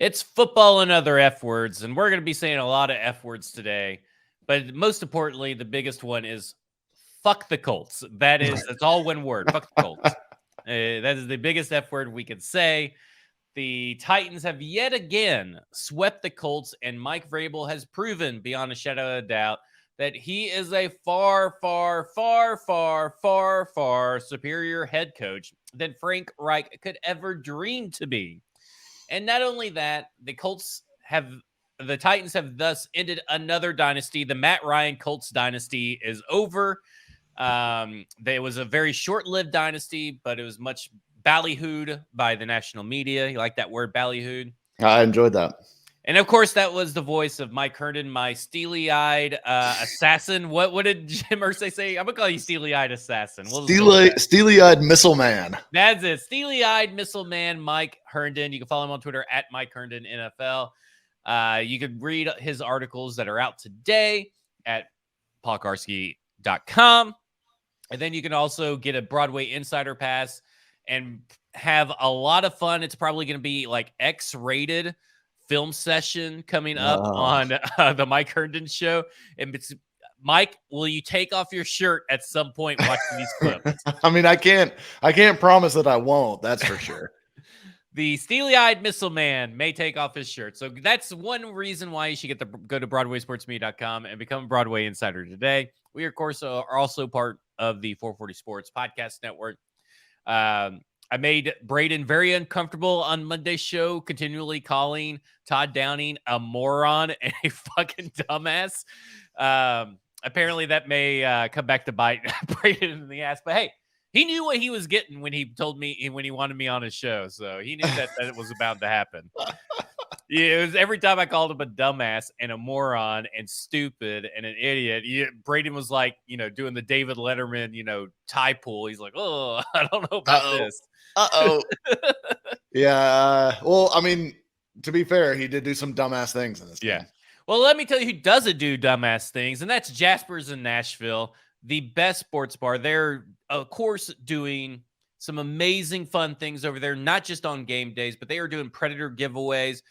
It's football and other F words, and we're going to be saying a lot of F words today. But most importantly, the biggest one is fuck the Colts. That's all one word. Fuck the Colts. That is the biggest F word we could say. The Titans have yet again swept the Colts, and Mike Vrabel has proven beyond a shadow of a doubt that he is a far, far, far, far, far, far superior head coach than Frank Reich could ever dream to be. And not only that, the Titans have thus ended another dynasty. The Matt Ryan Colts dynasty is over. It was a very short-lived dynasty, but it was much ballyhooed by the national media. You like that word, ballyhooed? I enjoyed that. And of course, that was the voice of Mike Herndon, my steely-eyed assassin. What did Jim Irsay say? I'm gonna call you steely-eyed assassin. Steely-eyed missile man. That's it. Steely-eyed missile man, Mike Herndon. You can follow him on Twitter at Mike Herndon NFL. You can read his articles that are out today at paulkarski.com. And then you can also get a Broadway Insider Pass and have a lot of fun. It's probably going to be like X-rated film session coming up on the Mike Herndon show. And Mike, will you take off your shirt at some point watching these clips? I mean, I can't promise that I won't. That's for sure. The steely-eyed missile man may take off his shirt. So that's one reason why you should go to BroadwaySportsMedia.com and become a Broadway Insider today. We, of course, are also part of the 440 Sports Podcast Network. I made Braden very uncomfortable on Monday's show, continually calling Todd Downing a moron and a fucking dumbass. Apparently, that may come back to bite Braden in the ass. But hey, he knew what he was getting when he told me when he wanted me on his show. So he knew that it was about to happen. Yeah, it was every time I called him a dumbass and a moron and stupid and an idiot. Braden was like, doing the David Letterman, tie pull. He's like, oh, I don't know about this. Yeah. Well, I mean, to be fair, he did do some dumbass things in this game. Well, let me tell you who doesn't do dumbass things, and that's Jasper's in Nashville, the best sports bar. They're, of course, doing some amazing fun things over there, not just on game days, but they are doing Predator giveaways.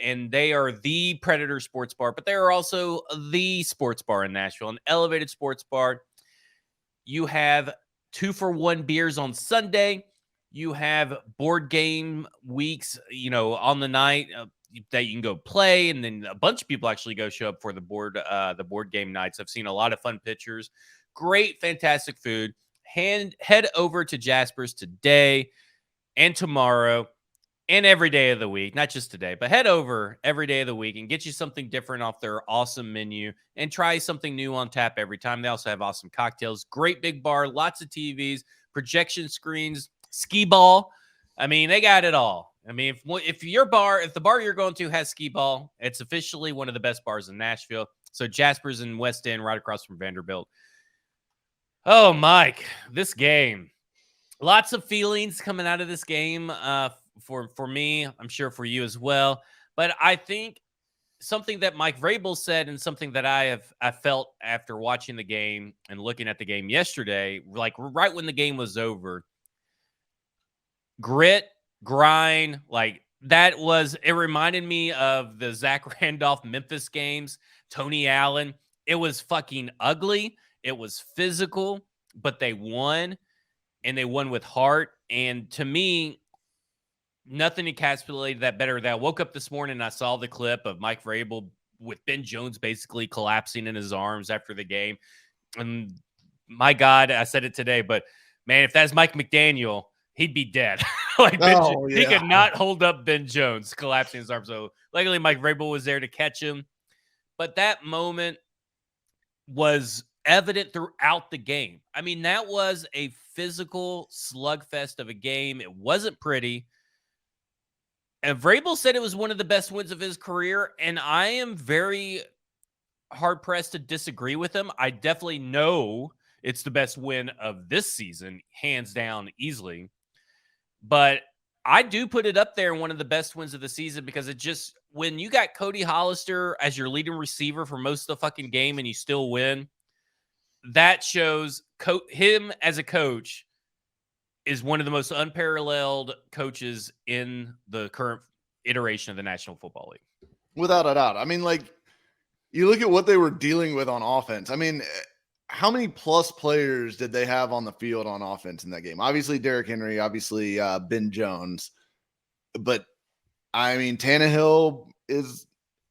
And they are the Predator sports bar, but they are also the sports bar in Nashville, an elevated sports bar. You have 2-for-1 beers on Sunday. You have board game weeks, on the night that you can go play. And then a bunch of people actually go show up for the board game nights. I've seen a lot of fun pictures. Great, fantastic food. Head over to Jasper's today and tomorrow. And every day of the week, not just today, but head over every day of the week and get you something different off their awesome menu and try something new on tap every time. They also have awesome cocktails, great big bar, lots of TVs, projection screens, skee ball. I mean, they got it all. I mean, if the bar you're going to has skee ball, it's officially one of the best bars in Nashville. So Jasper's in West End, right across from Vanderbilt. Oh, Mike, this game. Lots of feelings coming out of this game. For me, I'm sure for you as well. But I think something that Mike Vrabel said and something that I felt after watching the game and looking at the game yesterday, like right when the game was over, grit, grind, like it reminded me of the Zach Randolph Memphis games, Tony Allen. It was fucking ugly. It was physical, but they won, and they won with heart. And to me, nothing encapsulated that better. That I woke up this morning and I saw the clip of Mike Vrabel with Ben Jones basically collapsing in his arms after the game. And my God, I said it today, but man, if that's Mike McDaniel, he'd be dead. He could not hold up Ben Jones collapsing his arms. So luckily Mike Vrabel was there to catch him. But that moment was evident throughout the game. I mean, that was a physical slugfest of a game. It wasn't pretty. And Vrabel said it was one of the best wins of his career, and I am very hard-pressed to disagree with him. I definitely know it's the best win of this season, hands down, easily. But I do put it up there in one of the best wins of the season because it just, when you got Cody Hollister as your leading receiver for most of the fucking game and you still win, that shows him as a coach is one of the most unparalleled coaches in the current iteration of the National Football League. Without a doubt. I mean, like, you look at what they were dealing with on offense. I mean, how many plus players did they have on the field on offense in that game? Obviously, Derrick Henry, obviously, Ben Jones. But, I mean, Tannehill is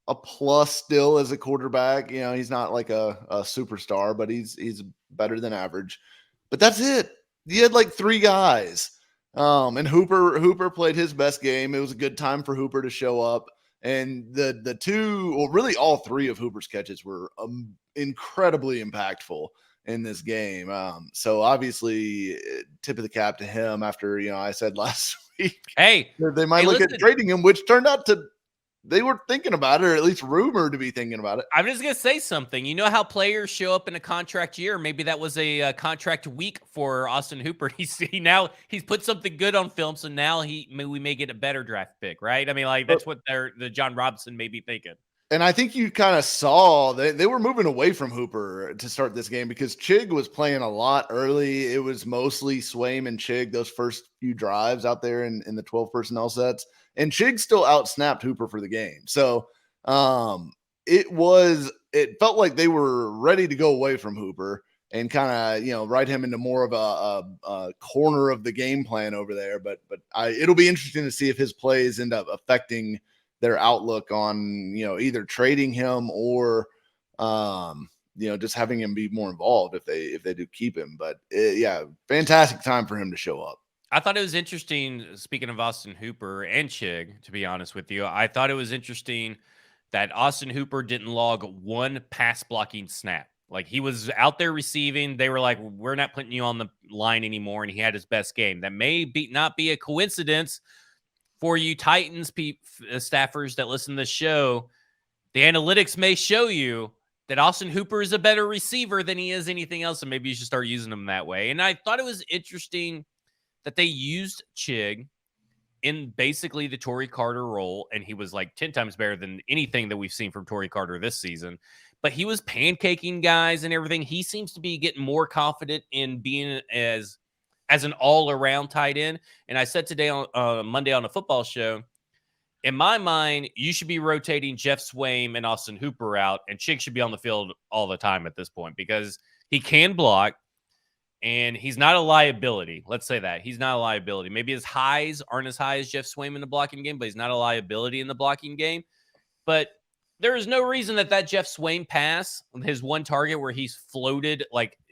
a plus still as a quarterback. You know, he's not like a superstar, but he's better than average. But that's it. You had like 3 guys. And Hooper played his best game. It was a good time for Hooper to show up. And the 2, well, really all 3 of Hooper's catches were incredibly impactful in this game. So obviously, tip of the cap to him after, I said last week. Hey, they might look at trading him, which turned out to, they were thinking about it, or at least rumored to be thinking about it. I'm just going to say something. You know how players show up in a contract year? Maybe that was a contract week for Austin Hooper. He's put something good on film, so now we may get a better draft pick, right? I mean, like, that's what the John Robinson may be thinking. And I think you kind of saw they were moving away from Hooper to start this game because Chig was playing a lot early. It was mostly Swaim and Chig those first few drives out there in the 12 personnel sets. And Chig still outsnapped Hooper for the game. So it felt like they were ready to go away from Hooper and kind of, write him into more of a corner of the game plan over there. But it'll be interesting to see if his plays end up affecting their outlook on, either trading him or, just having him be more involved if they do keep him. But fantastic time for him to show up. I thought it was interesting, speaking of Austin Hooper and Chig, to be honest with you, I thought it was interesting that Austin Hooper didn't log 1 pass blocking snap. Like, he was out there receiving. They were like, we're not putting you on the line anymore. And he had his best game. That may not be a coincidence for you Titans staffers that listen to the show. The analytics may show you that Austin Hooper is a better receiver than he is anything else. And maybe you should start using him that way. And I thought it was interesting that they used Chig in basically the Torrey Carter role, and he was like 10 times better than anything that we've seen from Torrey Carter this season. But he was pancaking guys and everything. He seems to be getting more confident in being as an all-around tight end. And I said today on Monday on the football show, in my mind, you should be rotating Jeff Swaim and Austin Hooper out, and Chig should be on the field all the time at this point because he can block. And he's not a liability. Let's say that. He's not a liability. Maybe his highs aren't as high as Jeff Swaim in the blocking game, but he's not a liability in the blocking game. But there is no reason that Jeff Swaim pass, his one target where he's floated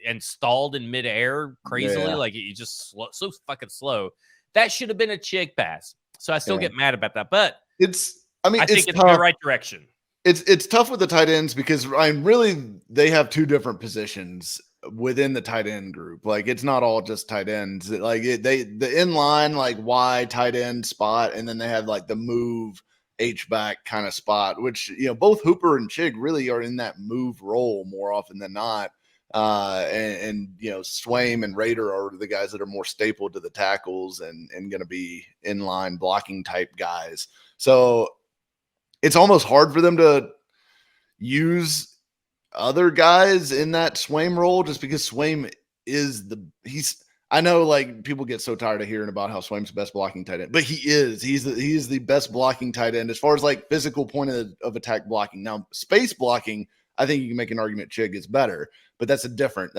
and stalled in midair crazily, like he just so fucking slow. That should have been a Chig pass. So I still get mad about that. But I think it's in the right direction. It's tough with the tight ends because they have 2 different positions within the tight end group. Like, it's not all just tight ends. The inline, like, Y tight end spot, and then they have like the move H-back kind of spot, which, both Hooper and Chig really are in that move role more often than not. And Swaim and Rader are the guys that are more stapled to the tackles and going to be inline blocking type guys. So it's almost hard for them to use other guys in that Swaim role just because Swaim is I know, like, people get so tired of hearing about how Swaim's the best blocking tight end, but he is the best blocking tight end as far as like physical point of attack blocking. Now, space blocking, I think you can make an argument Chig is better, but that's a different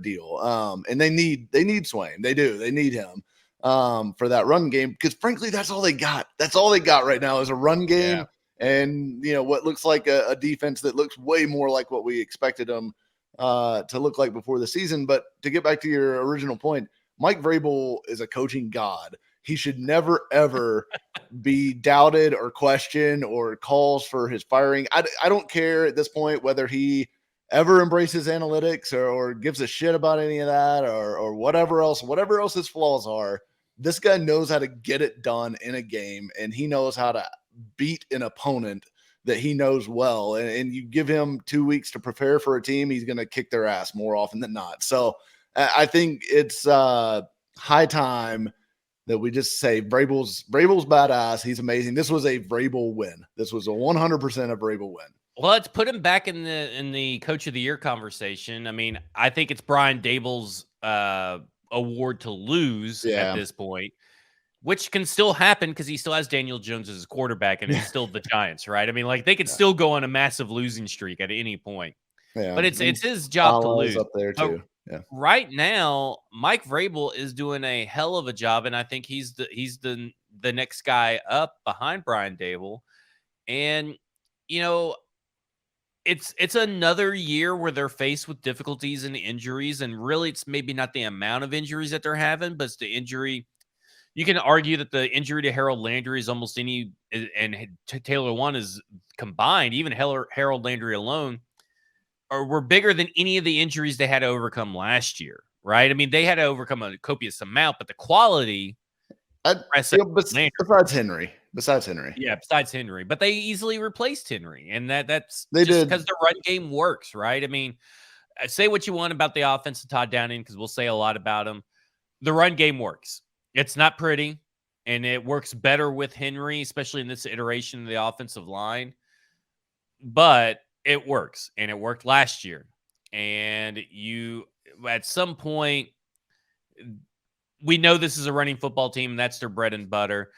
deal. And they need Swaim. They need him for that run game because frankly, that's all they got. That's all they got right now is a run game. Yeah. And, what looks like a defense that looks way more like what we expected them to look like before the season. But to get back to your original point, Mike Vrabel is a coaching god. He should never, ever be doubted or questioned or calls for his firing. I don't care at this point whether he ever embraces analytics or gives a shit about any of that or whatever else his flaws are. This guy knows how to get it done in a game, and he knows how to beat an opponent that he knows well. And you give him 2 weeks to prepare for a team, he's going to kick their ass more often than not. So I think it's high time that we just say Vrabel's badass. He's amazing. This was a Vrabel win. This was a 100% a Vrabel win. Well, let's put him back in the Coach of the Year conversation. I mean, I think it's Brian Daboll's award to lose at this point. which can still happen because he still has Daniel Jones as his quarterback, and it's still the Giants, right? I mean, like they could still go on a massive losing streak at any point, Yeah, but and it's his job to Salah's lose. up there But too. Yeah, right now, Mike Vrabel is doing a hell of a job, and I think he's the next guy up behind Brian Dable. And you know, it's another year where they're faced with difficulties and injuries, and really, it's maybe not the amount of injuries that they're having, but it's the injury. You can argue that the injury to Harold Landry is almost any, and Taylor One is combined. Even Harold Landry alone were bigger than any of the injuries they had to overcome last year, right? I mean, they had to overcome a copious amount, but the quality, besides Henry, yeah, besides Henry, but they easily replaced Henry, and that's they just did. because the run game works, right? I mean, say what you want about the offense of Todd Downing, because we'll say a lot about him. The run game works. It's not pretty, and it works better with Henry, especially in this iteration of the offensive line. But it works, and it worked last year. And you, at some point, we know this is a running football team. That's their bread and butter.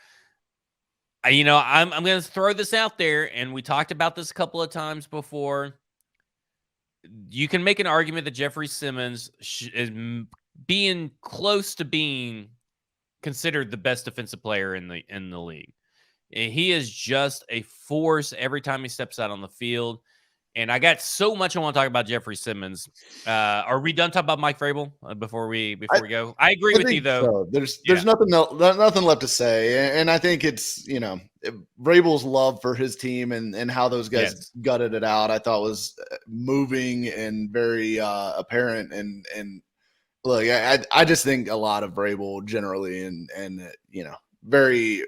I'm going to throw this out there, and we talked about this a couple of times before. You can make an argument that Jeffery Simmons is being close to being considered the best defensive player in the league. He is just a force every time he steps out on the field. And I got so much I want to talk about Jeffery Simmons. Are we done talking about Mike Vrabel before we go? I agree with you though. So. There's nothing left to say, and I think it's Vrabel's love for his team and how those guys gutted it out. I thought was moving and very apparent. And look, I just think a lot of Vrabel generally, and very.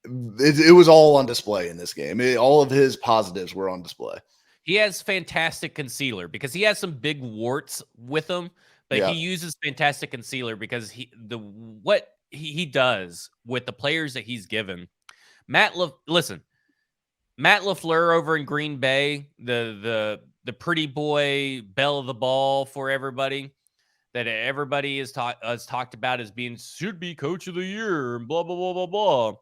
It was all on display in this game. All of his positives were on display. He has fantastic concealer because he has some big warts with him, but he uses fantastic concealer because what he does with the players that he's given. Matt LaFleur over in Green Bay, the pretty boy, belle of the ball for everybody, that everybody has talked about as being should be coach of the year and blah blah blah blah blah.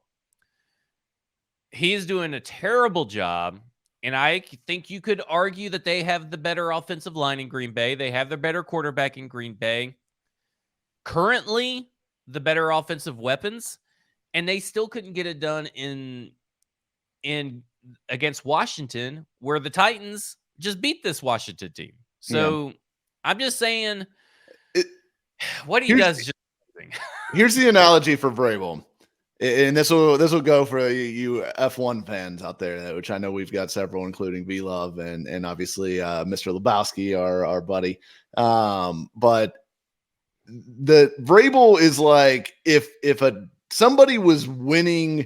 He is doing a terrible job. And I think you could argue that they have the better offensive line in Green Bay. They have the better quarterback in Green Bay. Currently, the better offensive weapons. And they still couldn't get it done in against Washington, where the Titans just beat this Washington team. So I'm just saying what he does is just amazing. Here's the analogy for Vrabel. And this will go for you F1 fans out there, which I know we've got several, including V Love and obviously Mr. Lebowski, our buddy. But the Vrabel is like if somebody was winning,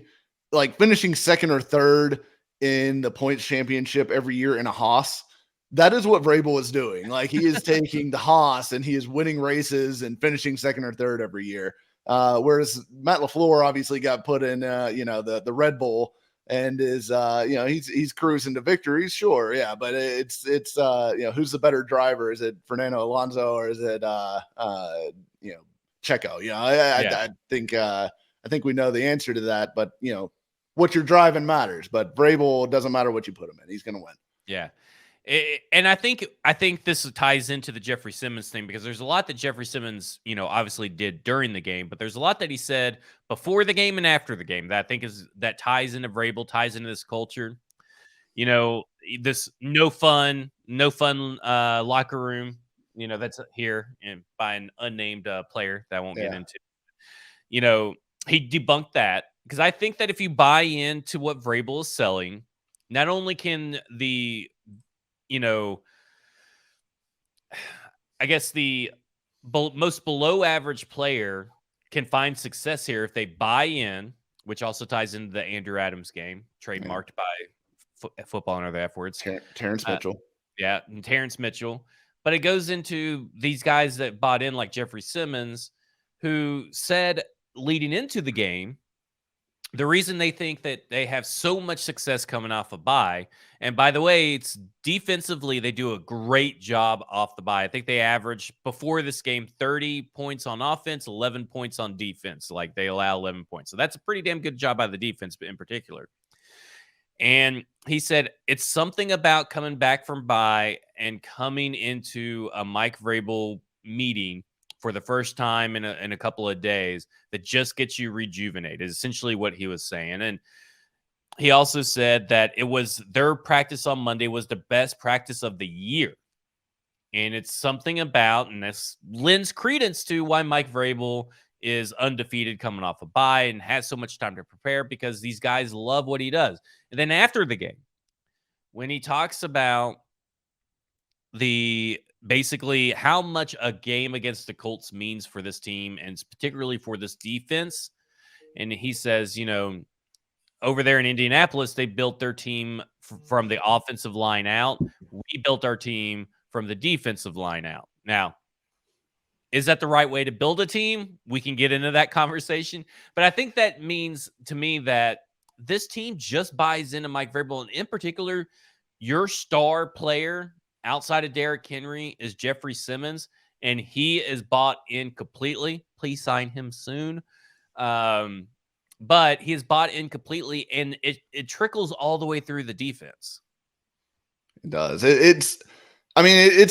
like finishing second or third in the points championship every year in a Haas. That is what Vrabel is doing. Like he is taking the Haas and he is winning races and finishing second or third every year. Whereas Matt LaFleur obviously got put in, the Red Bull and is, he's cruising to victories. Sure. Yeah. But it's who's the better driver? Is it Fernando Alonso or is it, Checo? I think we know the answer to that, but what you're driving matters, but Vrabel doesn't matter what you put him in. He's going to win. Yeah. And I think this ties into the Jeffery Simmons thing because there's a lot that Jeffery Simmons, obviously did during the game, but there's a lot that he said before the game and after the game that I think that ties into Vrabel, ties into this culture. This no fun locker room, that's here and by an unnamed player that I won't get into. He debunked that because I think that if you buy into what Vrabel is selling, not only can the I guess the most below average player can find success here if they buy in, which also ties into the Andrew Adams game, trademarked by Football and Other F Words. Terrence Mitchell. And Terrence Mitchell. But it goes into these guys that bought in, like Jeffery Simmons, who said leading into the game, the reason they think that they have so much success coming off a bye, and by the way, it's defensively, they do a great job off the bye. I think they average before this game 30 points on offense, 11 points on defense. Like they allow 11 points. So that's a pretty damn good job by the defense in particular. And he said it's something about coming back from bye and coming into a Mike Vrabel meeting for the first time in a couple of days that just gets you rejuvenated, is essentially what he was saying. And he also said that it was their practice on Monday was the best practice of the year. And it's something about, and this lends credence to why Mike Vrabel is undefeated coming off a bye and has so much time to prepare, because these guys love what he does. And then after the game, when he talks about the basically how much a game against the Colts means for this team and particularly for this defense, and he says, over there in Indianapolis, they built their team from the offensive line out. We built our team from the defensive line out. Now, is that the right way to build a team? We can get into that conversation. But I think that means to me that this team just buys into Mike Vrabel. And in particular, your star player outside of Derrick Henry is Jeffery Simmons. And he is bought in completely. Please sign him soon. But he is bought in completely. And it trickles all the way through the defense. It does. It's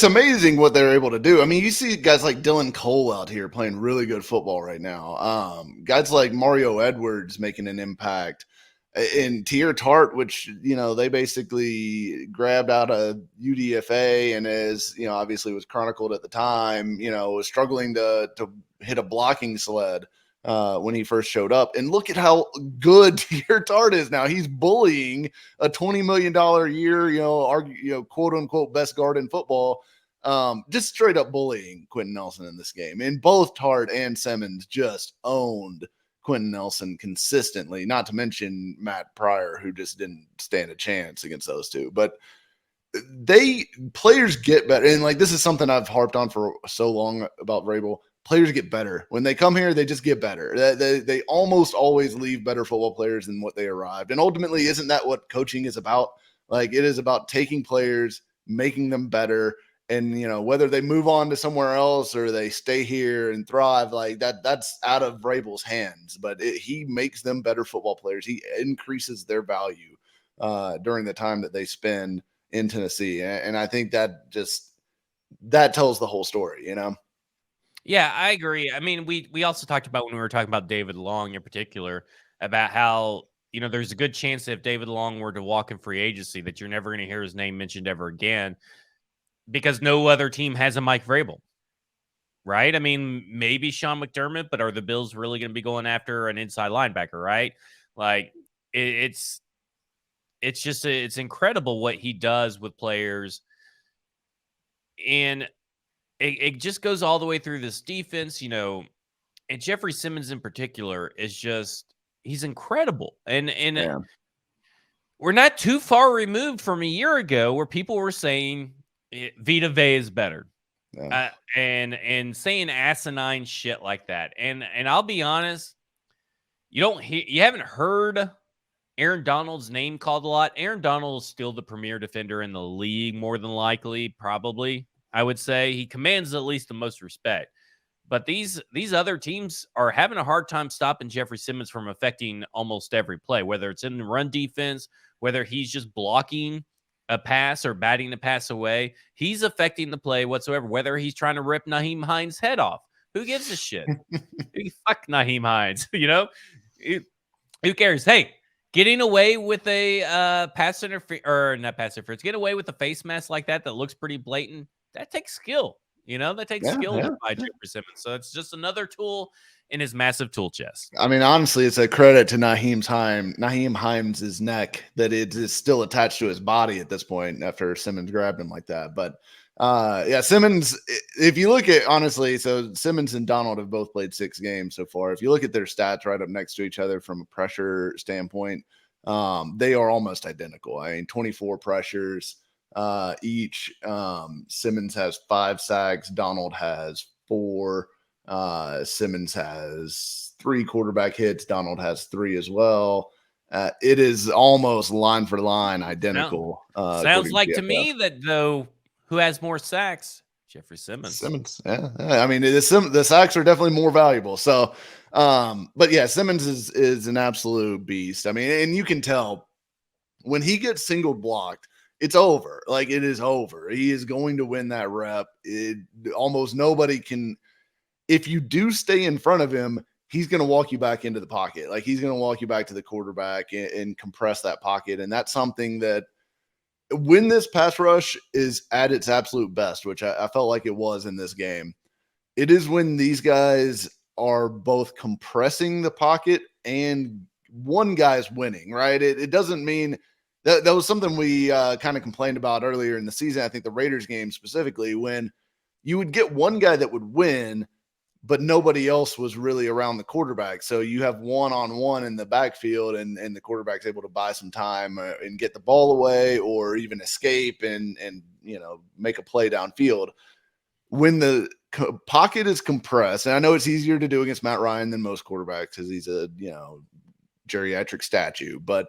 amazing what they're able to do. I mean, you see guys like Dylan Cole out here playing really good football right now. Guys like Mario Edwards making an impact. And Tier Tart, which, they basically grabbed out of UDFA and is, obviously was chronicled at the time, was struggling to hit a blocking sled when he first showed up. And look at how good Tier Tart is now. He's bullying a $20 million a year, quote unquote, best guard in football. Just straight up bullying Quentin Nelson in this game. And both Tart and Simmons just owned Quentin Nelson consistently, not to mention Matt Pryor, who just didn't stand a chance against those two. But players get better. And this is something I've harped on for so long about Vrabel. Players get better. When they come here, they just get better. They almost always leave better football players than what they arrived. And ultimately, isn't that what coaching is about? It is about taking players, making them better. And, whether they move on to somewhere else or they stay here and thrive, that's out of Vrabel's hands. But he makes them better football players. He increases their value during the time that they spend in Tennessee. And I think that tells the whole story, Yeah, I agree. I mean, we also talked about when we were talking about David Long in particular, about how, there's a good chance that if David Long were to walk in free agency, that you're never going to hear his name mentioned ever again, because no other team has a Mike Vrabel, right? I mean, maybe Sean McDermott, but are the Bills really going to be going after an inside linebacker, right? It's just it's incredible what he does with players, and it just goes all the way through this defense, and Jeffery Simmons in particular is he's incredible. And Yeah. we're not too far removed from a year ago where people were saying Vita Vea is better. Yeah. And saying asinine shit like that. And I'll be honest, you haven't heard Aaron Donald's name called a lot. Aaron Donald is still the premier defender in the league, more than likely, probably. I would say he commands at least the most respect. But these other teams are having a hard time stopping Jeffery Simmons from affecting almost every play, whether it's in the run defense, whether he's just blocking a pass or batting the pass away. He's affecting the play whatsoever, whether he's trying to rip Nyheim Hines' head off. Who gives a shit? Fuck Nyheim Hines, Who cares? Hey, getting away with a pass interference, or not pass interference, get away with a face mask like that looks pretty blatant. That takes skill. That takes skill by Jeffery Simmons. So it's just another tool in his massive tool chest. I mean, honestly, it's a credit to Nyheim Hines' neck that it is still attached to his body at this point after Simmons grabbed him like that. But Simmons, if you look at, honestly, so Simmons and Donald have both played 6 games so far. If you look at their stats right up next to each other from a pressure standpoint, they are almost identical. I mean, 24 pressures each. Simmons has 5 sacks. Donald has 4. Simmons has 3 quarterback hits. Donald has 3 as well. It is almost line for line identical. Sounds like to PFF. me that, though, who has more sacks? Jeffery Simmons. Yeah. I mean, the sacks are definitely more valuable. So, but yeah, Simmons is an absolute beast. I mean, and you can tell when he gets single blocked, it's over. Like, it is over. He is going to win that rep. Almost nobody can. If you do stay in front of him, he's going to walk you back into the pocket. Like, he's going to walk you back to the quarterback and compress that pocket. And that's something that, when this pass rush is at its absolute best, which I felt like it was in this game, it is when these guys are both compressing the pocket and one guy's winning, right? It doesn't mean that was something we kind of complained about earlier in the season. I think the Raiders game specifically, when you would get one guy that would win, but nobody else was really around the quarterback. So you have one-on-one in the backfield, and the quarterback's able to buy some time and get the ball away, or even escape and make a play downfield. When the pocket is compressed, and I know it's easier to do against Matt Ryan than most quarterbacks because he's a geriatric statue, but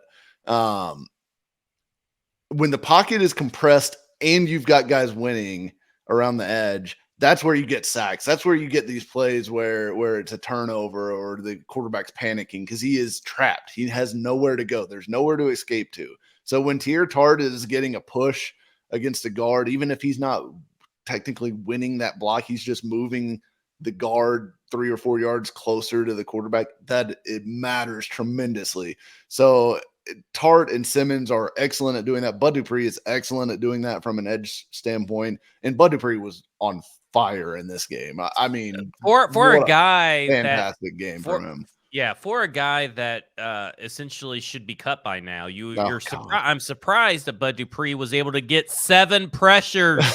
when the pocket is compressed and you've got guys winning around the edge, that's where you get sacks. That's where you get these plays where it's a turnover or the quarterback's panicking because he is trapped. He has nowhere to go. There's nowhere to escape to. So when Tier Tart is getting a push against a guard, even if he's not technically winning that block, he's just moving the guard 3 or 4 yards closer to the quarterback, that it matters tremendously. So Tart and Simmons are excellent at doing that. Bud Dupree is excellent at doing that from an edge standpoint. And Bud Dupree was on fire in this game. I mean, for a guy, fantastic game from him. Yeah, for a guy that essentially should be cut by now. You're surprised. I'm surprised that Bud Dupree was able to get 7 pressures.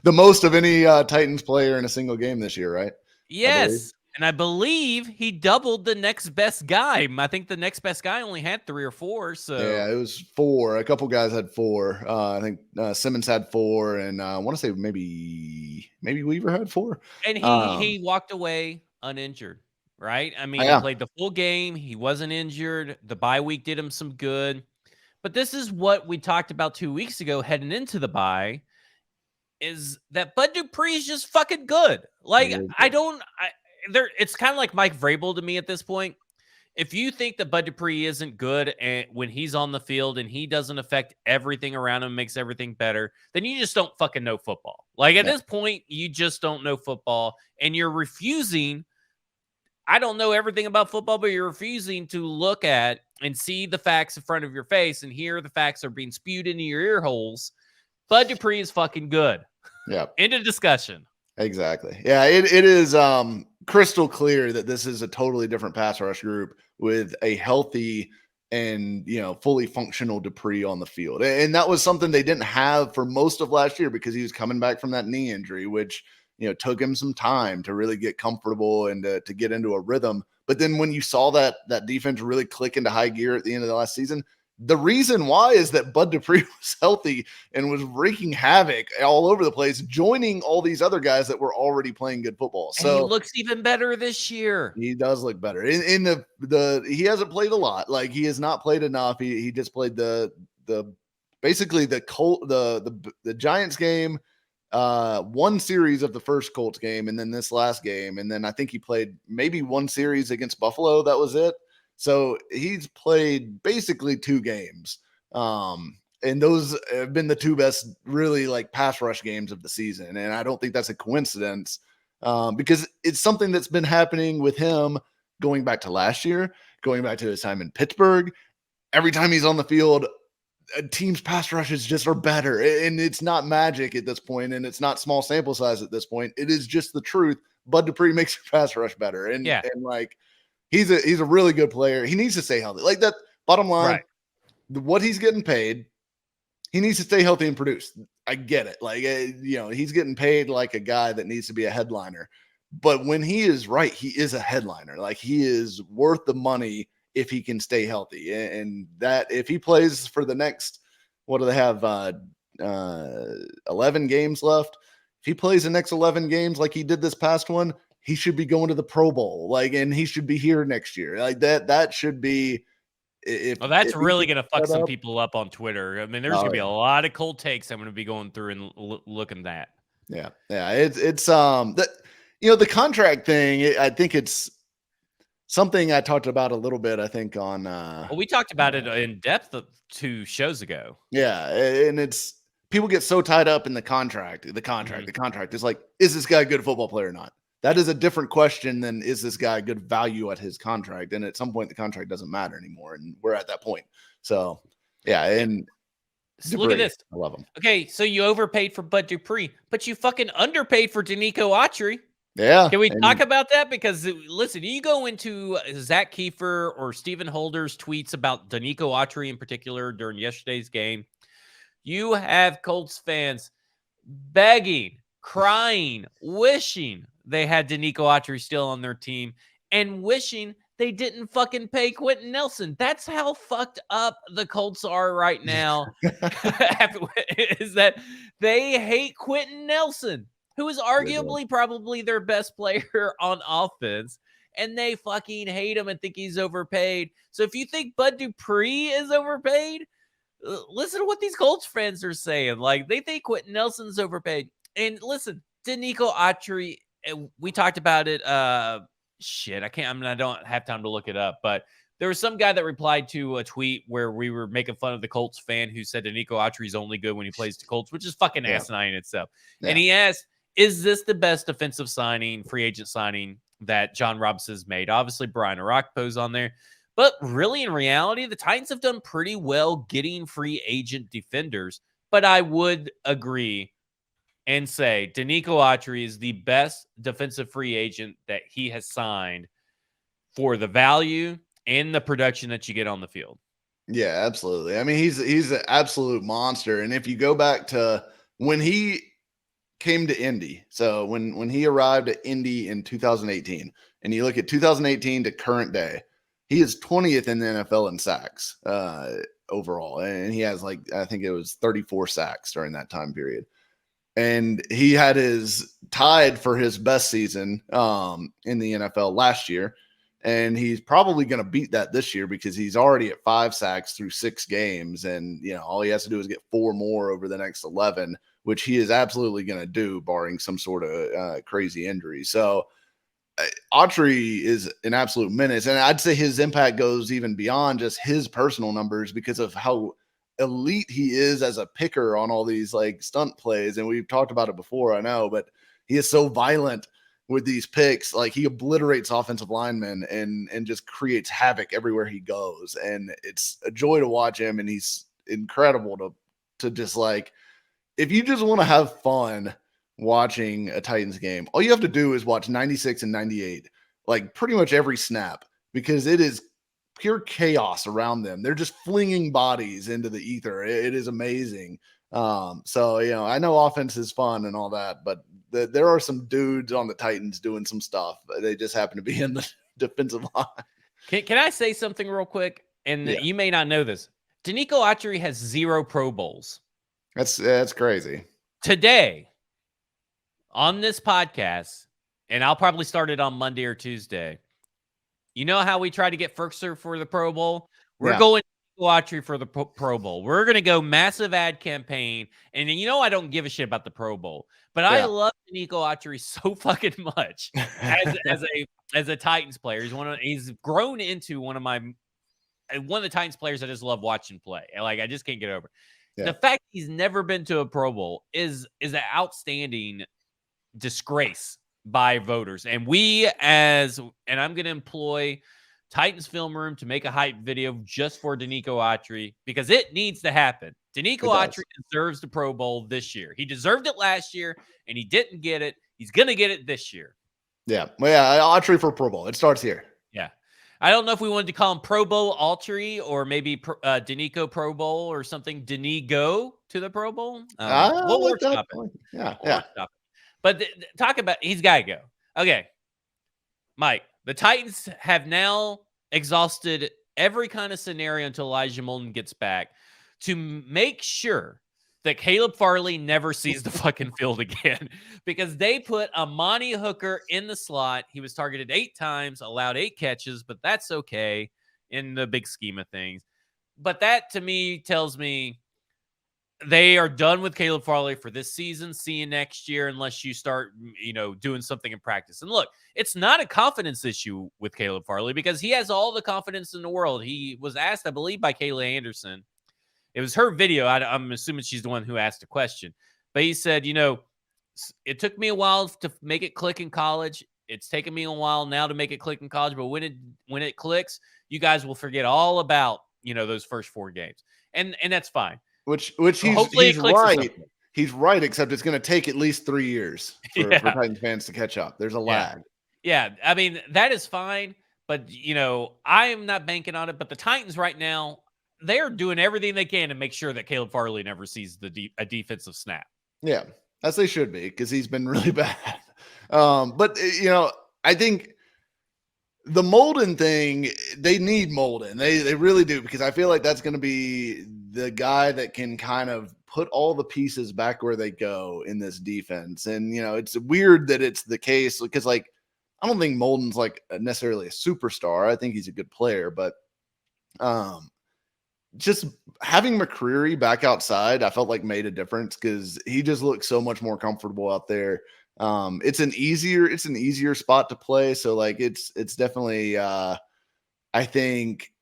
The most of any Titans player in a single game this year, right? Yes. And I believe he doubled the next best guy. I think the next best guy only had 3 or 4. So yeah, it was 4. A couple guys had 4. I think Simmons had 4, and I want to say maybe Weaver had 4. And he walked away uninjured, right? I mean, he played the full game. He wasn't injured. The bye week did him some good. But this is what we talked about 2 weeks ago heading into the bye, is that Bud Dupree is just fucking good. Like, it's kind of like Mike Vrabel to me at this point. If you think that Bud Dupree isn't good and when he's on the field and he doesn't affect everything around him, makes everything better, then you just don't fucking know football. Like, at this point, you just don't know football, and you're refusing. I don't know everything about football, but you're refusing to look at and see the facts in front of your face, and here the facts are being spewed into your ear holes. Bud Dupree is fucking good. Yeah. End of discussion. Exactly. Yeah, it is crystal clear that this is a totally different pass rush group with a healthy and fully functional Dupree on the field. And that was something they didn't have for most of last year because he was coming back from that knee injury, which took him some time to really get comfortable and to get into a rhythm. But then when you saw that defense really click into high gear at the end of the last season, the reason why is that Bud Dupree was healthy and was wreaking havoc all over the place, joining all these other guys that were already playing good football. So and he looks even better this year. He does look better. In the he hasn't played a lot. Like, he has not played enough. He just played basically the Giants game, one series of the first Colts game, and then this last game, and then I think he played maybe one series against Buffalo. That was it. So he's played basically 2 games. And those have been the 2 best really like pass rush games of the season. And I don't think that's a coincidence because it's something that's been happening with him going back to last year, going back to his time in Pittsburgh. Every time he's on the field, a team's pass rushes just are better. And it's not magic at this point, and it's not small sample size at this point. It is just the truth. Bud Dupree makes your pass rush better. And like, he's a really good player. He needs to stay healthy. Like, that bottom line, what he's getting paid, he needs to stay healthy and produce. I get it. Like, he's getting paid like a guy that needs to be a headliner. But when he is right, he is a headliner. Like, he is worth the money if he can stay healthy. And that if he plays for the next, what do they have? 11 games left. if he plays the next 11 games like he did this past one, he should be going to the Pro Bowl. Like, and he should be here next year. Like that should be. Well, that's if he really gets going to fuck set some up, people up on Twitter. I mean, there's going to be a yeah. lot of cold takes I'm going to be going through and looking at. Yeah. It's that, you know, the contract thing. I think it's something I talked about a little bit. I think on. Well, we talked about it in depth 2 shows ago. Yeah, and it's people get so tied up in the contract. The contract is like, is this guy a good football player or not? That is a different question than is this guy a good value at his contract? And at some point, the contract doesn't matter anymore, and we're at that point. So, yeah, and So look at this. I love him. Okay, so you overpaid for Bud Dupree, but you fucking underpaid for Denico Autry. Yeah. Can we talk about that? Because listen, you go into Zach Kiefer or Stephen Holder's tweets about Denico Autry in particular during yesterday's game. You have Colts fans begging, crying, wishing they had Denico Autry still on their team and wishing they didn't fucking pay Quentin Nelson. That's how fucked up the Colts are right now. Is that they hate Quentin Nelson, who is arguably probably their best player on offense, and they fucking hate him and think he's overpaid. So if you think Bud Dupree is overpaid, listen to what these Colts fans are saying. Like, they think Quentin Nelson's overpaid. And listen, Denico Autry, we talked about it. I don't have time to look it up, but there was some guy that replied to a tweet where we were making fun of the Colts fan who said Denico Autry is only good when he plays the Colts, which is fucking asinine in itself. Yeah. And he asked, is this the best defensive free agent signing that John Robinson has made? Obviously, Brian Arakpo's on there. But really, in reality, the Titans have done pretty well getting free agent defenders. But I would agree and say Denico Autry is the best defensive free agent that he has signed for the value and the production that you get on the field. Yeah, absolutely. I mean, he's an absolute monster. And if you go back to when he came to Indy, so when he arrived at Indy in 2018, and you look at 2018 to current day, he is 20th in the NFL in sacks overall. And he has, like, I think it was 34 sacks during that time period. And he had his tied for his best season in the NFL last year. And he's probably going to beat that this year because he's already at 5 sacks through 6 games. And, you know, all he has to do is get 4 more over the next 11, which he is absolutely going to do, barring some sort of crazy injury. So Autry is an absolute menace. And I'd say his impact goes even beyond just his personal numbers because of how elite he is as a picker on all these like stunt plays. And we've talked about it before, I know, but he is so violent with these picks. Like, he obliterates offensive linemen and just creates havoc everywhere he goes. And it's a joy to watch him. And he's incredible to just, like, if you just want to have fun watching a Titans game, all you have to do is watch 96 and 98, like pretty much every snap, because it is pure chaos around them. They're just flinging bodies into the ether. It is amazing. So, you know, I know offense is fun and all that, but there are some dudes on the Titans doing some stuff. They just happen to be in the defensive line. Can I say something real quick? And you may not know this. Denico Autry has 0 Pro Bowls. That's crazy. Today, on this podcast, and I'll probably start it on Monday or Tuesday. You know how we try to get Ferkser for the Pro Bowl? We're going Autry for the Pro Bowl. We're going to go massive ad campaign. And you know I don't give a shit about the Pro Bowl. But I love Denico Autry so fucking much as a Titans player. He's grown into one of the Titans players I just love watching play. Like, I just can't get over. Yeah. The fact he's never been to a Pro Bowl is an outstanding disgrace by voters. And I'm going to employ Titans Film Room to make a hype video just for Denico Autry because it needs to happen. Denico Autry deserves the Pro Bowl this year. He deserved it last year, and he didn't get it. He's going to get it this year. Yeah. Well, yeah, Autry for Pro Bowl. It starts here. Yeah. I don't know if we wanted to call him Pro Bowl Autry or maybe Denico Pro Bowl or something. Denico to the Pro Bowl. We'll workshop it. Yeah. But talk about, he's got to go. Okay. Mike, the Titans have now exhausted every kind of scenario until Elijah Molden gets back to make sure that Caleb Farley never sees the fucking field again because they put Amani Hooker in the slot. He was targeted 8 times, allowed 8 catches, but that's okay in the big scheme of things. But that to me tells me they are done with Caleb Farley for this season. See you next year unless you start, doing something in practice. And look, it's not a confidence issue with Caleb Farley because he has all the confidence in the world. He was asked, I believe, by Kayla Anderson. It was her video. I'm assuming she's the one who asked the question. But he said, it took me a while to make it click in college. It's taken me a while now to make it click in college. But when it clicks, you guys will forget all about, those first 4 games. And that's fine. Which so hopefully he's right. He's right, except it's going to take at least 3 years for Titans fans to catch up. There's a lag. Yeah. I mean, that is fine. But, I am not banking on it. But the Titans right now, they're doing everything they can to make sure that Caleb Farley never sees a defensive snap. Yeah, as they should be, because he's been really bad. But, I think the Molden thing, they need Molden. They really do, because I feel like that's going to be the guy that can kind of put all the pieces back where they go in this defense. And, it's weird that it's the case because, I don't think Molden's necessarily a superstar. I think he's a good player, but just having McCreary back outside, I felt like made a difference because he just looked so much more comfortable out there. It's an easier spot to play. So it's definitely, I think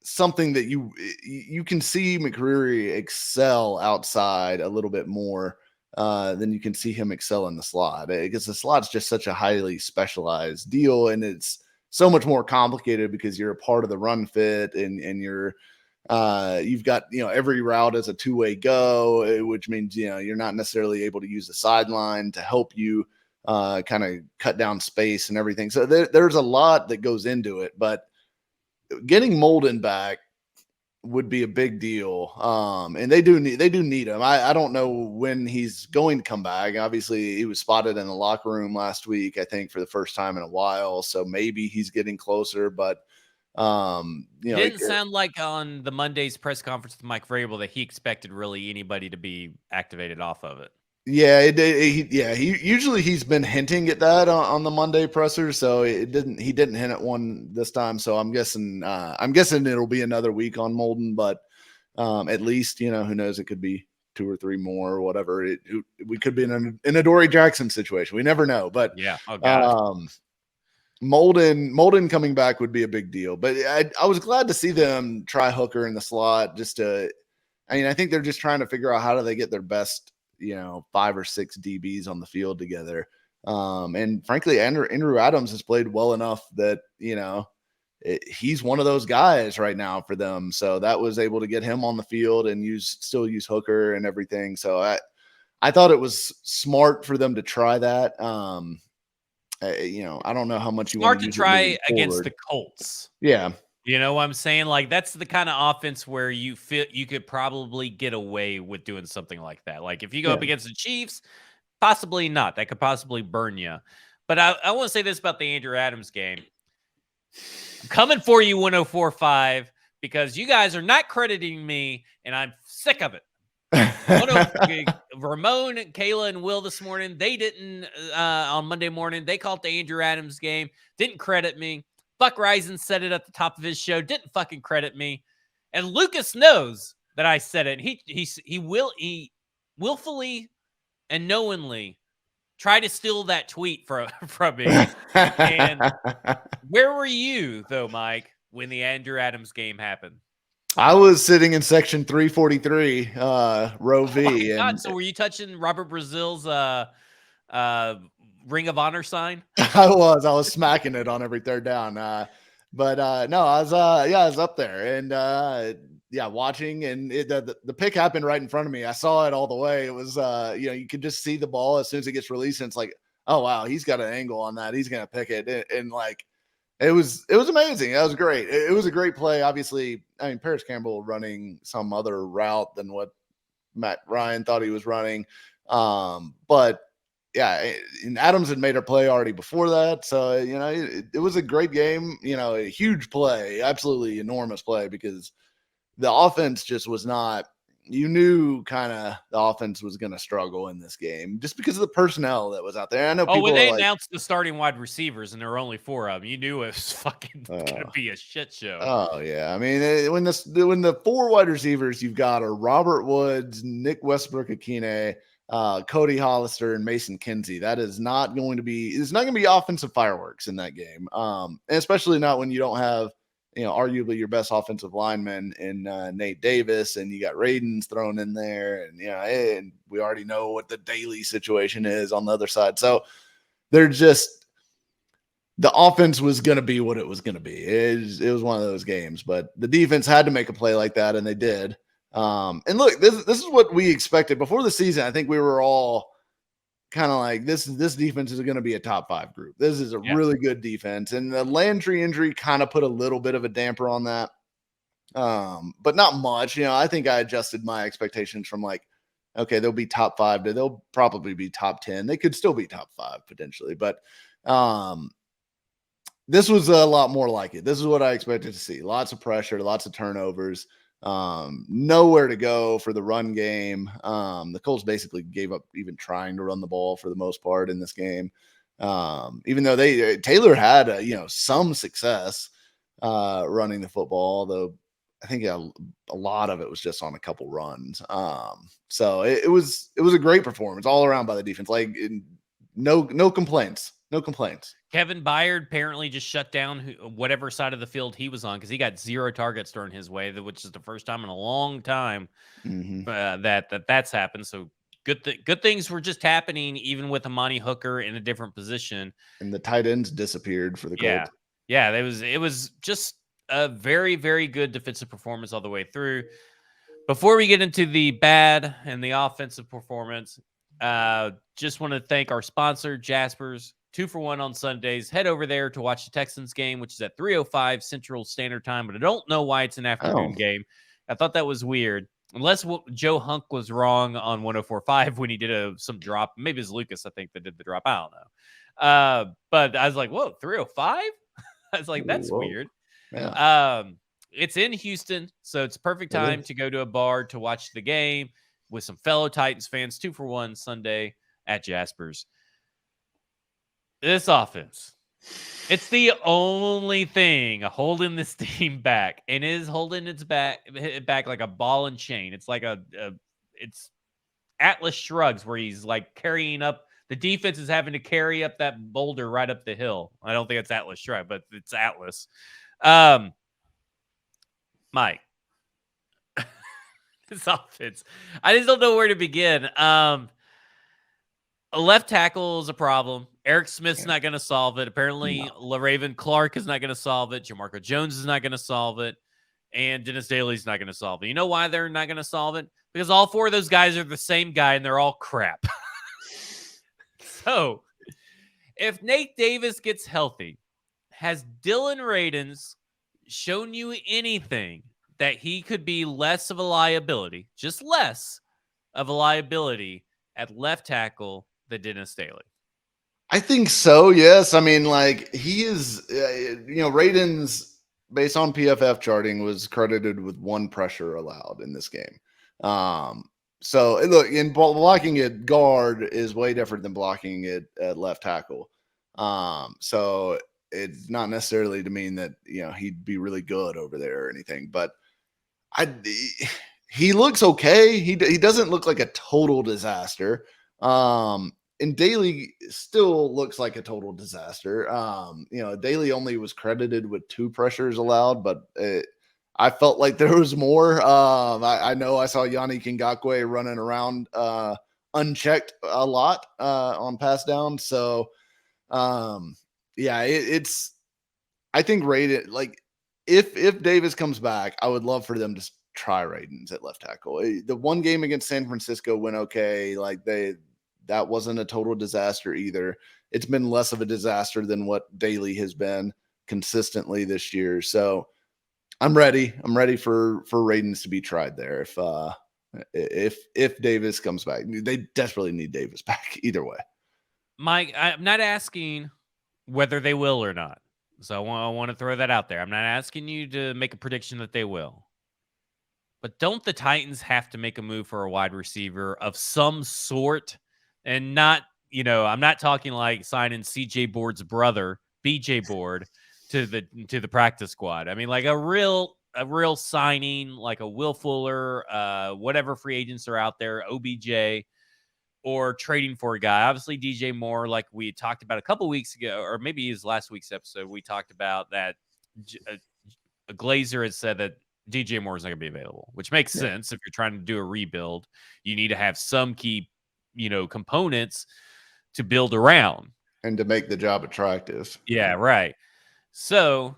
something that you can see McCreary excel outside a little bit more, than you can see him excel in the slot, because the slot's just such a highly specialized deal. And it's so much more complicated because you're a part of the run fit and you're, you've got, every route is a 2-way go, which means, you're not necessarily able to use the sideline to help you kind of cut down space and everything. So there's a lot that goes into it, but getting Molden back would be a big deal. And they do need him. I don't know when he's going to come back. Obviously he was spotted in the locker room last week, I think for the first time in a while. So maybe he's getting closer, but it didn't sound like on the Monday's press conference with Mike Vrabel that he expected really anybody to be activated off of it. Yeah, he's been hinting at that on the Monday presser, so he didn't hint at one this time. So I'm guessing it'll be another week on Molden, but at least, who knows, it could be 2 or 3 more or whatever. We could be in a Dory Jackson situation. We never know, but yeah. Oh God. Molden coming back would be a big deal, but I was glad to see them try Hooker in the slot. I think they're just trying to figure out how do they get their best, 5 or 6 DBs on the field together. And frankly, Andrew Adams has played well enough that, he's one of those guys right now for them. So that was able to get him on the field and still use Hooker and everything. So I thought it was smart for them to try that. I don't know how much you want to try against the Colts. Yeah. You know what I'm saying? That's the kind of offense where you feel you could probably get away with doing something like that. Like if you go up against the Chiefs, possibly not. That could possibly burn you. But I want to say this about the Andrew Adams game. I'm coming for you, 104.5, because you guys are not crediting me, and I'm sick of it. Ramon, Kayla, and Will this morning, they didn't on Monday morning. They called the Andrew Adams game, didn't credit me. Buck Risen said it at the top of his show, didn't fucking credit me. And Lucas knows that I said it. He willfully and knowingly tried to steal that tweet from me. And where were you, though, Mike, when the Andrew Adams game happened? I was sitting in section 343, row V. Oh God, so were you touching Robert Brazil's Ring of Honor sign? I was smacking it on every third down. But no, I was up there and watching, and the pick happened right in front of me. I saw it all the way. It was you could just see the ball as soon as it gets released, and it's like, oh wow, he's got an angle on that. He's gonna pick it, and like it was amazing. That was great. It was a great play. Obviously, I mean, Paris Campbell running some other route than what Matt Ryan thought he was running. But yeah, and Adams had made a play already before that. So, it was a great game, a huge play, absolutely enormous play, because the offense just was not you knew kind of the offense was going to struggle in this game just because of the personnel that was out there. I know people when are they like, announced the starting wide receivers and there were only 4 of them, you knew it was fucking going to be a shit show. oh yeah, I mean when the 4 wide receivers you've got are Robert Woods, Nick Westbrook-Akine, Cody Hollister, and Mason Kinsey. That is not going to be. It's not going to be offensive fireworks in that game, and especially not when you don't have, arguably your best offensive lineman in Nate Davis, and you got Radunz thrown in there, and and we already know what the daily situation is on the other side. So they're just. The offense was going to be what it was going to be. It was one of those games, but the defense had to make a play like that, and they did. And look, this is what we expected before the season. I think we were all kind of like, this defense is going to be a top 5 group. This is a really good defense, and the Landry injury kind of put a little bit of a damper on that, but not much. I think I adjusted my expectations from like, okay, they'll be top 5 to they'll probably be top 10. They could still be top 5 potentially, but this was a lot more like it. This is what I expected to see. Lots of pressure, lots of turnovers, nowhere to go for the run game. The Colts basically gave up even trying to run the ball for the most part in this game. Even though Taylor had some success running the football, though I think a lot of it was just on a couple runs. So it was a great performance all around by the defense. Like no complaints. No complaints. Kevin Byard apparently just shut down whatever side of the field he was on because he got 0 targets thrown his way, which is the first time in a long time that's happened. So good things were just happening, even with Amani Hooker in a different position. And the tight ends disappeared for the Colts. Yeah. It was just a very, very good defensive performance all the way through. Before we get into the bad and the offensive performance, just want to thank our sponsor, Jasper's. 2 for 1 on Sundays. Head over there to watch the Texans game, which is at 3:05 Central Standard Time, but I don't know why it's an afternoon game. I thought that was weird. Unless Joe Hunk was wrong on 104.5 when he did some drop. Maybe it's Lucas, I think, that did the drop. I don't know. But I was like, whoa, 3:05? I was like, that's weird. Yeah. It's in Houston, so it's a perfect time to go to a bar to watch the game with some fellow Titans fans. 2 for 1 Sunday at Jasper's. This offense, it's the only thing holding this team back, and it is holding its back like a ball and chain. It's like it's Atlas Shrugs, where he's like carrying up. The defense is having to carry up that boulder right up the hill. I don't think it's Atlas Shrug, but it's Atlas. Mike, this offense, I just don't know where to begin. A left tackle is a problem. Eric Smith's not going to solve it. Apparently, LaRaven Clark is not going to solve it. Jamarco Jones is not going to solve it. And Dennis Daly's not going to solve it. You know why they're not going to solve it? Because all 4 of those guys are the same guy, and they're all crap. So, if Nate Davis gets healthy, has Dylan Radunz shown you anything that he could be less of a liability, just less of a liability at left tackle than Dennis Daly? I think so, yes. I mean, like, he is, Radunz, based on PFF charting, was credited with 1 pressure allowed in this game. So, look, in blocking at guard is way different than blocking it at left tackle. So, it's not necessarily to mean that, he'd be really good over there or anything, but he looks okay. He doesn't look like a total disaster. And Daly still looks like a total disaster. Daly only was credited with 2 pressures allowed, but I felt like there was more. I know I saw Yannick Ngakoue running around unchecked a lot on pass down. So, it's. I think Radunz, like, if Davis comes back, I would love for them to try Radunz at left tackle. The one game against San Francisco went okay. Like, that wasn't a total disaster either. It's been less of a disaster than what Daly has been consistently this year. So I'm ready. I'm ready for Radunz to be tried there. If Davis comes back, they desperately need Davis back either way. Mike, I'm not asking whether they will or not. So I want to throw that out there. I'm not asking you to make a prediction that they will. But don't the Titans have to make a move for a wide receiver of some sort? And not, I'm not talking like signing CJ Board's brother, BJ Board, to the practice squad. I mean, like a real signing, like a Will Fuller, whatever free agents are out there, OBJ, or trading for a guy. Obviously, DJ Moore, like we talked about a couple weeks ago, or maybe his last week's episode, we talked about that a Glazer has said that DJ Moore is not going to be available, which makes sense. If you're trying to do a rebuild, you need to have some key, components to build around and to make the job attractive. Yeah, right. So,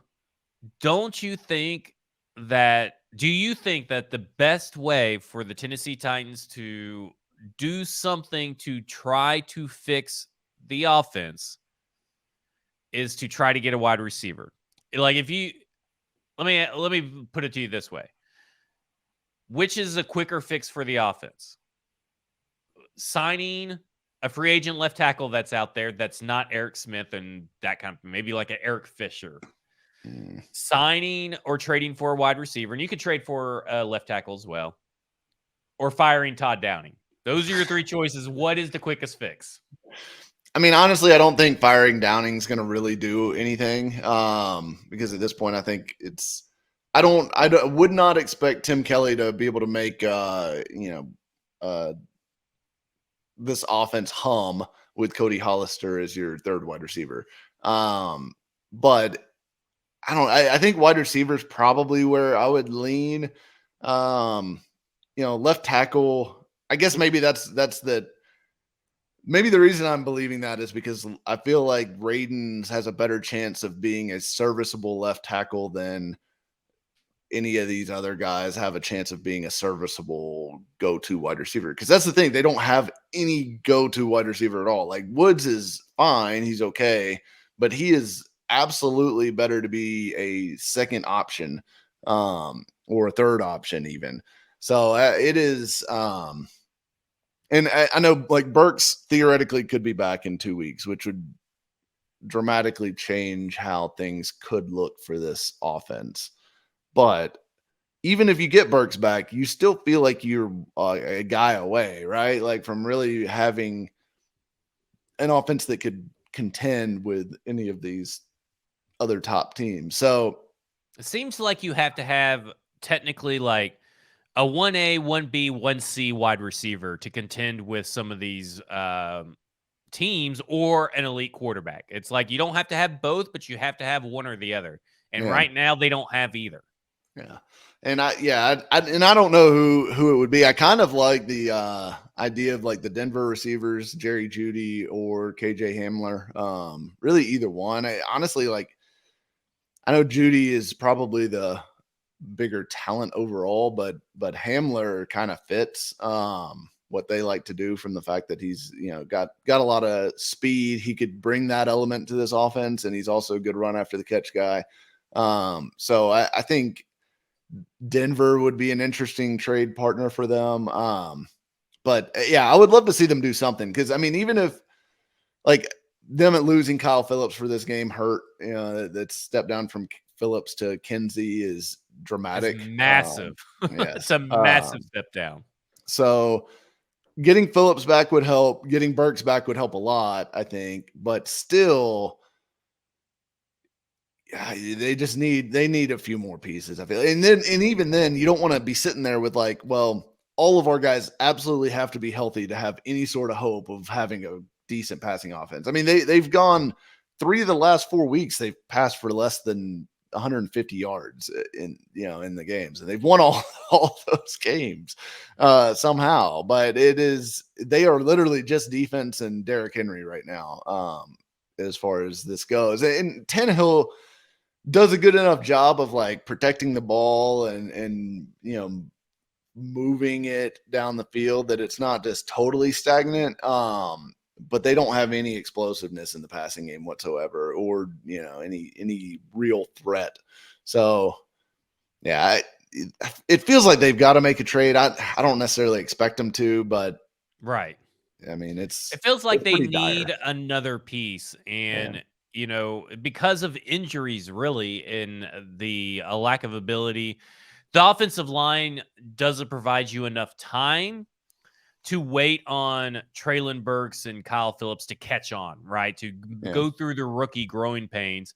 do you think that the best way for the Tennessee Titans to do something to try to fix the offense is to try to get a wide receiver? Like, if you let me put it to you this way. Which is a quicker fix for the offense? Signing a free agent left tackle that's out there that's not Eric Smith and that kind of, maybe like an Eric Fisher. Signing or trading for a wide receiver, and you could trade for a left tackle as well, or firing Todd Downing. Those are your three choices. What is the quickest fix? I mean, honestly, I don't think firing Downing's going to really do anything because at this point, I think I would not expect Tim Kelly to be able to make this offense hum with Cody Hollister as your third wide receiver. But I think wide receiver is probably where I would lean. Left tackle, I guess maybe maybe the reason I'm believing that is because I feel like Radunz has a better chance of being a serviceable left tackle than any of these other guys have a chance of being a serviceable go-to wide receiver. Because that's the thing. They don't have any go-to wide receiver at all. Like Woods is fine. He's okay. But he is absolutely better to be a second option or a third option even. So it is and I know like Burks theoretically could be back in 2 weeks, which would dramatically change how things could look for this offense. But even if you get Burks back, you still feel like you're a guy away, right? Like from really having an offense that could contend with any of these other top teams. So it seems like you have to have technically like a 1A, 1B, 1C wide receiver to contend with some of these teams or an elite quarterback. It's like you don't have to have both, but you have to have one or the other. And right now they don't have either. Yeah. And I don't know who it would be. I kind of like the idea of like the Denver receivers, Jerry Jeudy or KJ Hamler. Really either one. Honestly, like I know Jeudy is probably the bigger talent overall, but Hamler kind of fits what they like to do from the fact that he's got a lot of speed. He could bring that element to this offense, and he's also a good run after the catch guy. So I think Denver would be an interesting trade partner for them. But yeah, I would love to see them do something because I mean, even if like them at losing Kyle Phillips for this game hurt, that step down from Phillips to Kinsey is dramatic. It's massive. Yes. It's a massive step down. So getting Phillips back would help. Getting Burks back would help a lot, I think. But still, yeah, they need a few more pieces, I feel. And even then, you don't want to be sitting there with like, well, all of our guys absolutely have to be healthy to have any sort of hope of having a decent passing offense. I mean, they've gone 3 of the last 4 weeks. They've passed for less than 150 yards in the games, and they've won all those games somehow. But they are literally just defense and Derrick Henry right now as far as this goes. And Tannehill does a good enough job of like protecting the ball and moving it down the field that it's not just totally stagnant. But they don't have any explosiveness in the passing game whatsoever, or any real threat. So, yeah, it feels like they've got to make a trade. I don't necessarily expect them to, but right. I mean, it feels like they need another piece, and because of injuries, really, in the lack of ability The offensive line doesn't provide you enough time to wait on Traylon Burks and Kyle Phillips to catch on, right? To go through the rookie growing pains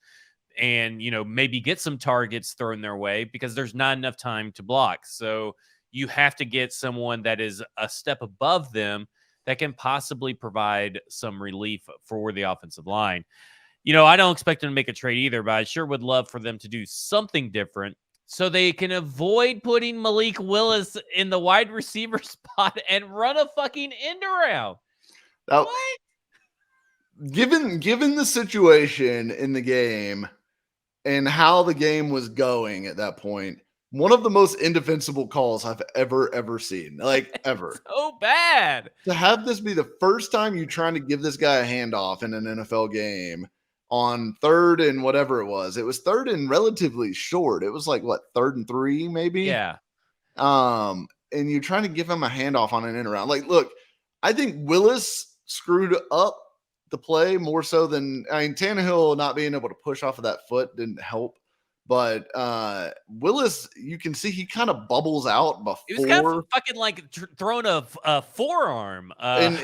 and, maybe get some targets thrown their way because there's not enough time to block. So you have to get someone that is a step above them that can possibly provide some relief for the offensive line. I don't expect them to make a trade either, but I sure would love for them to do something different so they can avoid putting Malik Willis in the wide receiver spot and run a fucking end around. What? Given the situation in the game and how the game was going at that point, one of the most indefensible calls I've ever seen. Like, ever. So bad. To have this be the first time you're trying to give this guy a handoff in an NFL game on 3rd and whatever it was. It was 3rd and relatively short. It was like, what, 3rd and 3 maybe? Yeah. And you're trying to give him a handoff on an end around. Like, look, I think Willis screwed up the play more so than, Tannehill not being able to push off of that foot didn't help. But Willis, you can see he kind of bubbles out before. He was kind of fucking like throwing a forearm. And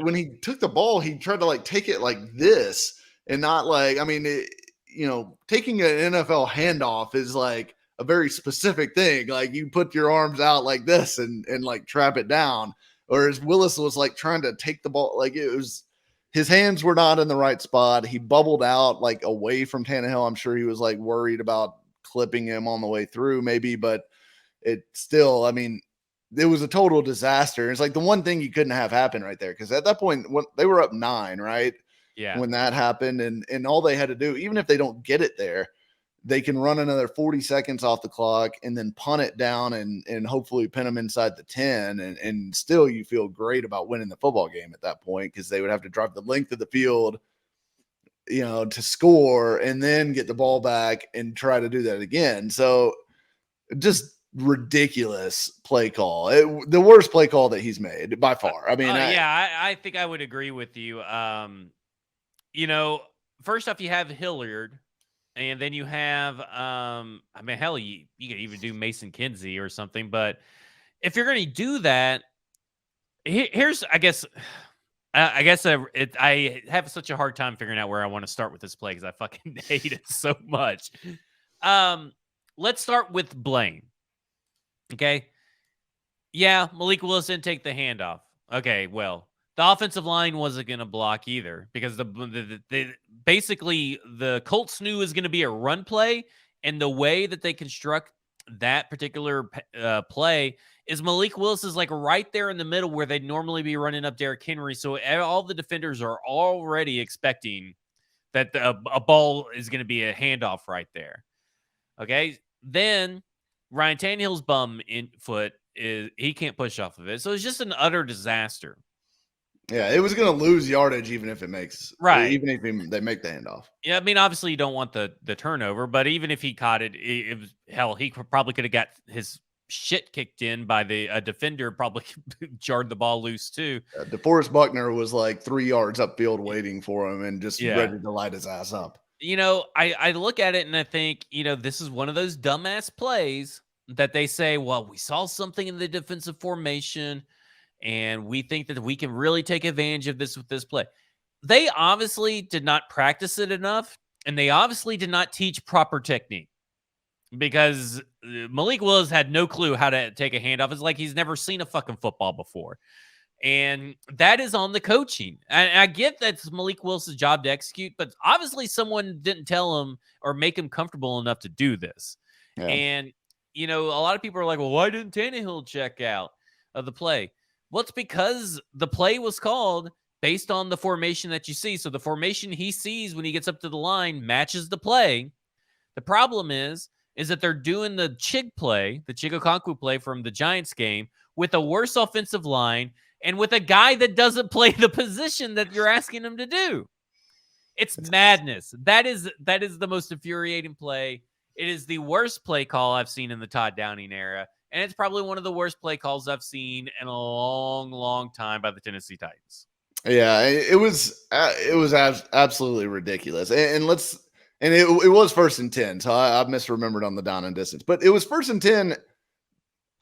when he took the ball, he tried to like take it like this and not like, taking an NFL handoff is like a very specific thing. Like you put your arms out like this and like trap it down. Whereas Willis was like trying to take the ball, like it was, his hands were not in the right spot. He bubbled out like away from Tannehill. I'm sure he was like worried about clipping him on the way through maybe, but it still, it was a total disaster. It's like the one thing you couldn't have happen right there. Cause at that point when they were up 9, right? Yeah. When that happened and all they had to do, even if they don't get it there, they can run another 40 seconds off the clock and then punt it down and hopefully pin them inside the 10. And still you feel great about winning the football game at that point because they would have to drive the length of the field, to score and then get the ball back and try to do that again. So just ridiculous play call. The worst play call that he's made by far. I think I would agree with you. First off, you have Hilliard. And then you have, hell, you could even do Mason Kinsey or something. But if you're going to do that, here's, I have such a hard time figuring out where I want to start with this play because I fucking hate it so much. Let's start with blame. Okay. Yeah, Malik Willis didn't take the handoff. Okay, well, the offensive line wasn't going to block either because basically the Colts knew it was going to be a run play, and the way that they construct that particular play is Malik Willis is like right there in the middle where they'd normally be running up Derrick Henry. So all the defenders are already expecting that a ball is going to be a handoff right there. Okay, then Ryan Tannehill's bum in foot he can't push off of it, so it's just an utter disaster. Yeah, it was going to lose yardage even if it makes right. Even if they make the handoff. Yeah, obviously you don't want the turnover, but even if he caught it, it was hell. He probably could have got his shit kicked in by the defender. Probably jarred the ball loose too. DeForest Buckner was like 3 yards upfield waiting for him and just ready to light his ass up. I look at it and I think this is one of those dumbass plays that they say, well, we saw something in the defensive formation. And we think that we can really take advantage of this with this play. They obviously did not practice it enough, and they obviously did not teach proper technique because Malik Willis had no clue how to take a handoff. It's like he's never seen a fucking football before. And that is on the coaching. And I get that's Malik Willis' job to execute, but obviously someone didn't tell him or make him comfortable enough to do this. Yeah. And, a lot of people are like, well, why didn't Tannehill check out of the play? Well, it's because the play was called based on the formation that you see. So the formation he sees when he gets up to the line matches the play. The problem is that they're doing the Chig play, the Chig Okonkwo play from the Giants game with a worse offensive line and with a guy that doesn't play the position that you're asking him to do. It's madness. That is the most infuriating play. It is the worst play call I've seen in the Todd Downing era. And it's probably one of the worst play calls I've seen in a long, long time by the Tennessee Titans. Yeah, it was absolutely ridiculous. And let's And it was 1st and 10. So I misremembered on the down and distance. But it was 1st and 10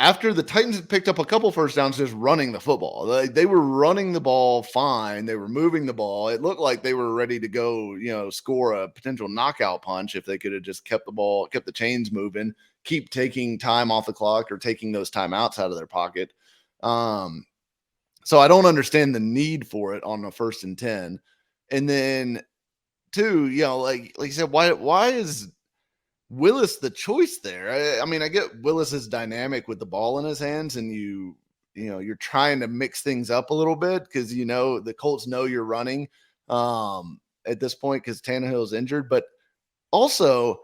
after the Titans had picked up a couple first downs just running the football. Like, they were running the ball fine. They were moving the ball. It looked like they were ready to go, score a potential knockout punch if they could have just kept the chains moving, keep taking time off the clock or taking those timeouts out of their pocket. So I don't understand the need for it on a 1st and 10. And then 2, like you said, why is Willis the choice there? I mean, I get Willis's dynamic with the ball in his hands, and you're trying to mix things up a little bit because the Colts know you're running at this point because Tannehill's injured, but also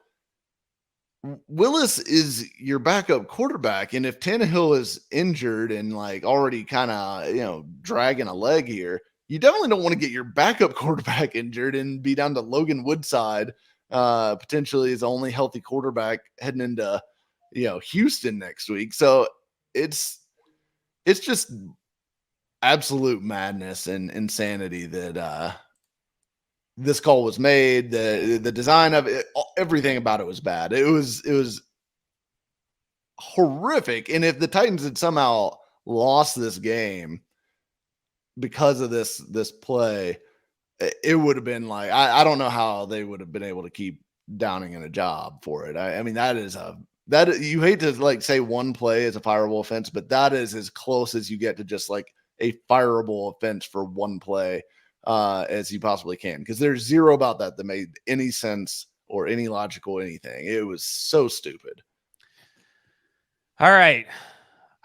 Willis is your backup quarterback, and if Tannehill is injured and like already kind of dragging a leg here, you definitely don't want to get your backup quarterback injured and be down to Logan Woodside, potentially his only healthy quarterback heading into Houston next week. So it's just absolute madness and insanity that this call was made. The design of it, everything about it was bad. It was horrific. And if the Titans had somehow lost this game because of this play, it would have been like, I don't know how they would have been able to keep Downing in a job for it. I mean, that you hate to like say one play is a fireable offense, but that is as close as you get to just like a fireable offense for one play as you possibly can, because there's zero about that made any sense or any logical anything. It was so stupid. All right.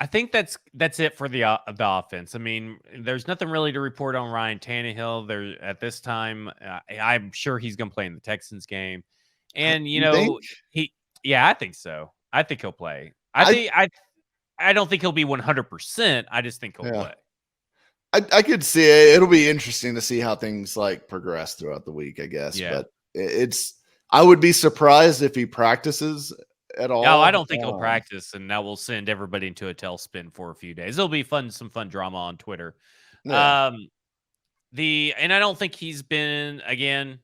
I think that's it for the offense. I mean, there's nothing really to report on Ryan Tannehill there at this time. I'm sure he's going to play in the Texans game, and I think so. I think he'll play. I don't think he'll be 100%. I just think he'll play. I could see it. It'll be interesting to see how things like progress throughout the week, I guess. Yeah. But I would be surprised if he practices at all. No, I don't think he'll practice, and that will send everybody into a tailspin for a few days. It'll be some fun drama on Twitter. Yeah. And I don't think he's been, again,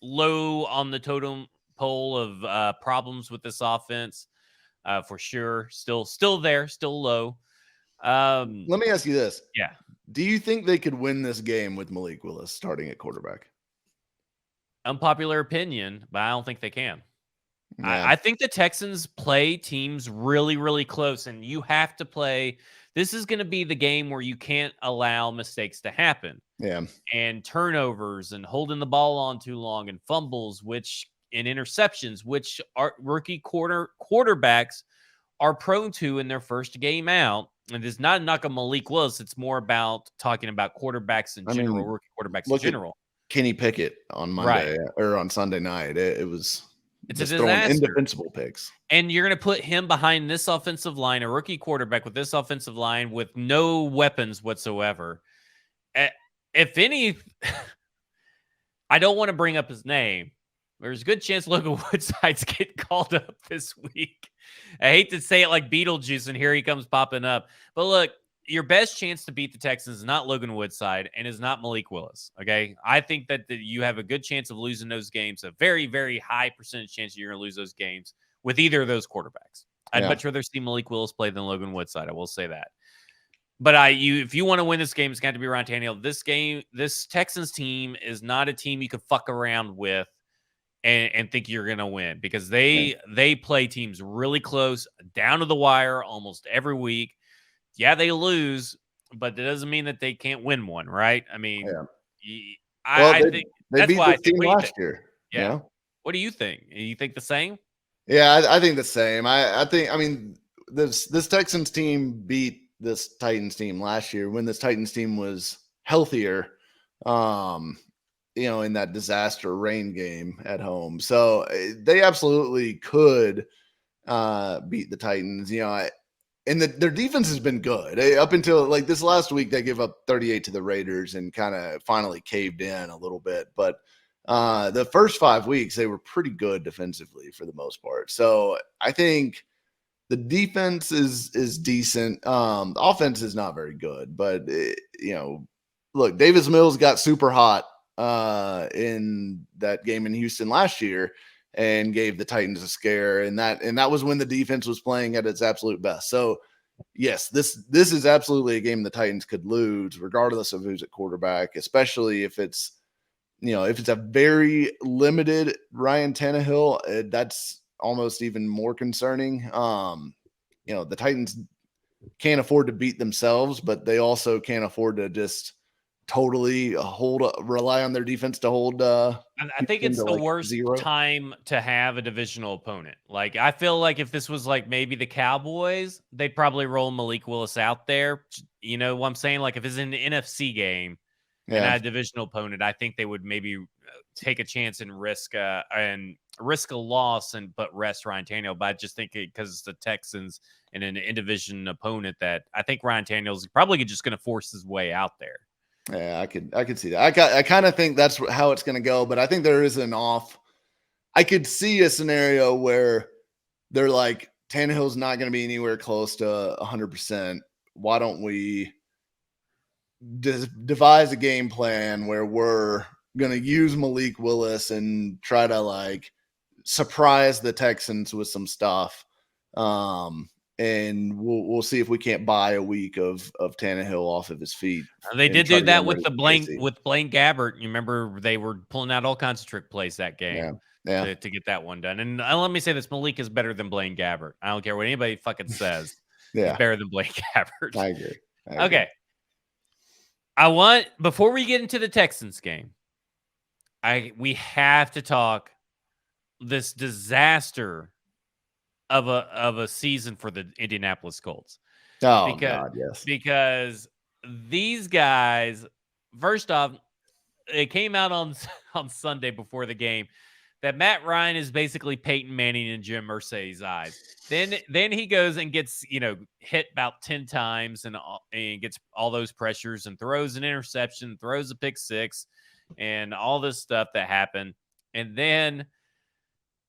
low on the totem pole of problems with this offense, for sure. Still there, still low. Let me ask you this. Yeah. Do you think they could win this game with Malik Willis starting at quarterback? Unpopular opinion, but I don't think they can. Yeah. I think the Texans play teams really, really close, and you have to play. This is going to be the game where you can't allow mistakes to happen. Yeah. And turnovers and holding the ball on too long and fumbles, and interceptions, which our rookie quarterbacks are prone to in their first game out. And it's not a knock on Malik Willis. It's more about talking about quarterbacks in general, rookie quarterbacks in general. Kenny Pickett on Monday or on Sunday night. It's a disaster. Indefensible picks. And you're going to put him behind this offensive line, a rookie quarterback with this offensive line with no weapons whatsoever. If any, I don't want to bring up his name. There's a good chance Logan Woodside's getting called up this week. I hate to say it like Beetlejuice, and here he comes popping up. But look, your best chance to beat the Texans is not Logan Woodside and is not Malik Willis, okay? I think that you have a good chance of losing those games, a very, very high percentage chance you're going to lose those games with either of those quarterbacks. I'd much rather see Malik Willis play than Logan Woodside. I will say that. But if you want to win this game, it's got to be Ryan Tannehill. This Texans team is not a team you could fuck around with and think you're going to win, because they play teams really close, down to the wire almost every week. Yeah, they lose, but that doesn't mean that they can't win one, right? I mean, I think they beat the team last year. Yeah. What do you think? You think the same? Yeah, I think the same. I mean, this Texans team beat this Titans team last year when this Titans team was healthier, in that disaster rain game at home. So they absolutely could beat the Titans, and their defense has been good up until like this last week. They gave up 38 to the Raiders and kind of finally caved in a little bit. But the first 5 weeks, they were pretty good defensively for the most part. So I think the defense is decent. The offense is not very good, but look, Davis Mills got super hot in that game in Houston last year and gave the Titans a scare. And that was when the defense was playing at its absolute best. So yes, this is absolutely a game the Titans could lose regardless of who's at quarterback, especially if it's a very limited Ryan Tannehill. That's almost even more concerning. The Titans can't afford to beat themselves, but they also can't afford to just totally rely on their defense to hold. I think it's the worst 0. time to have a divisional opponent. Like, I feel like if this was like maybe the Cowboys, they'd probably roll Malik Willis out there. You know what I'm saying? Like, if it's an NFC game and not a divisional opponent, I think they would maybe take a chance and risk a loss but rest Ryan Tannehill. But I just think because it's the Texans and an in-division opponent, that I think Ryan Tannehill's probably just going to force his way out there. Yeah, I could see that. I kind of think that's how it's going to go, but I think there is an off. I could see a scenario where they're like, Tannehill's not going to be anywhere close to 100%. Why don't we devise a game plan where we're going to use Malik Willis and try to like surprise the Texans with some stuff. And we'll see if we can't buy a week of Tannehill off of his feet. They did do that with Blaine Gabbert. You remember they were pulling out all kinds of trick plays that game to get that one done. And let me say this, Malik is better than Blaine Gabbert. I don't care what anybody fucking says. He's better than Blaine Gabbert. I agree. Okay. Before we get into the Texans game, we have to talk this disaster of a season for the Indianapolis Colts. God, yes. Because these guys, first off, it came out on Sunday before the game that Matt Ryan is basically Peyton Manning in Jim Irsay's eyes. Then he goes and gets hit about 10 times and gets all those pressures and throws an interception, throws a pick six, and all this stuff that happened. And then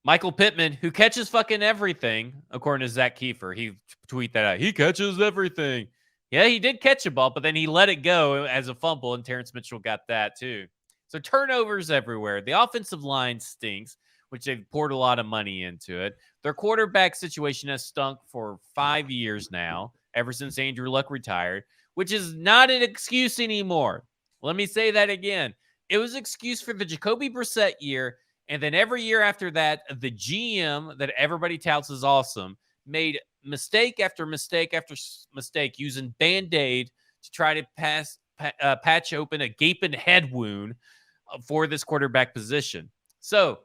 Michael Pittman, who catches fucking everything, according to Zach Kiefer, he tweeted that out. He catches everything. Yeah, he did catch a ball, but then he let it go as a fumble, and Terrence Mitchell got that too. So turnovers everywhere. The offensive line stinks, which they've poured a lot of money into it. Their quarterback situation has stunk for 5 years now, ever since Andrew Luck retired, which is not an excuse anymore. Let me say that again. It was an excuse for the Jacoby Brissett year. And then every year after that, the GM that everybody touts as awesome made mistake after mistake after mistake using Band-Aid to try to patch open a gaping head wound for this quarterback position. So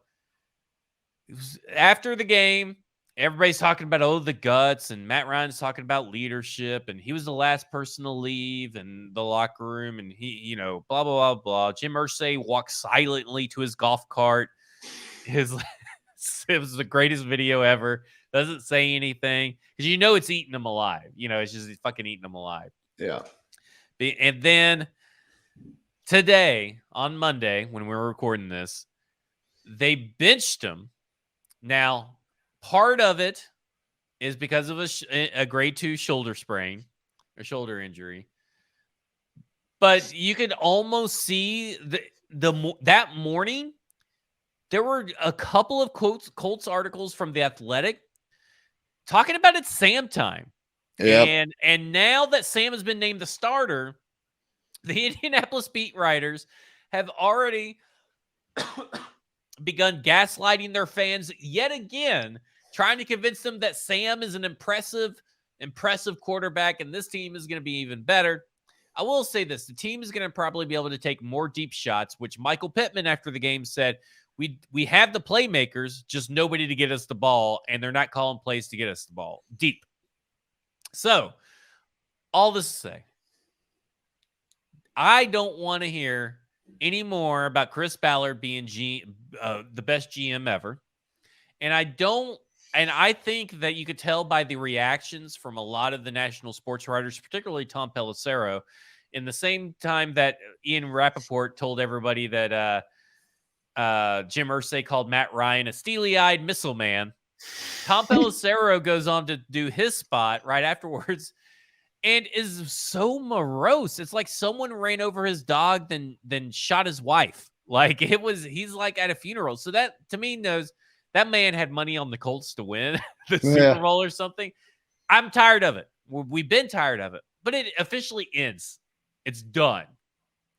after the game, everybody's talking about, the guts, and Matt Ryan's talking about leadership, and he was the last person to leave in the locker room, and he, blah, blah, blah, blah. Jim Irsay walked silently to his golf cart. It was the greatest video ever. Doesn't say anything because it's eating him alive. It's just fucking eating him alive. Yeah. And then today on Monday, when we were recording this, they benched him. Now, part of it is because of a grade 2 shoulder sprain or shoulder injury, but you could almost see that morning. There were a couple of Colts articles from The Athletic talking about it's Sam time. Yep. And now that Sam has been named the starter, the Indianapolis beat writers have already begun gaslighting their fans yet again, trying to convince them that Sam is an impressive quarterback and this team is going to be even better. I will say this. The team is going to probably be able to take more deep shots, which Michael Pittman after the game said, we have the playmakers, just nobody to get us the ball, and they're not calling plays to get us the ball deep. So, all this to say, I don't want to hear any more about Chris Ballard being the best GM ever. And I think that you could tell by the reactions from a lot of the national sports writers, particularly Tom Pelissero, in the same time that Ian Rappaport told everybody that Jim Irsay called Matt Ryan a steely-eyed missile man. Tom Pelissero goes on to do his spot right afterwards and is so morose. It's like someone ran over his dog, then shot his wife. Like he's like at a funeral. So that to me knows that man had money on the Colts to win the Super Bowl or something. I'm tired of it. We've been tired of it, but it officially ends. It's done.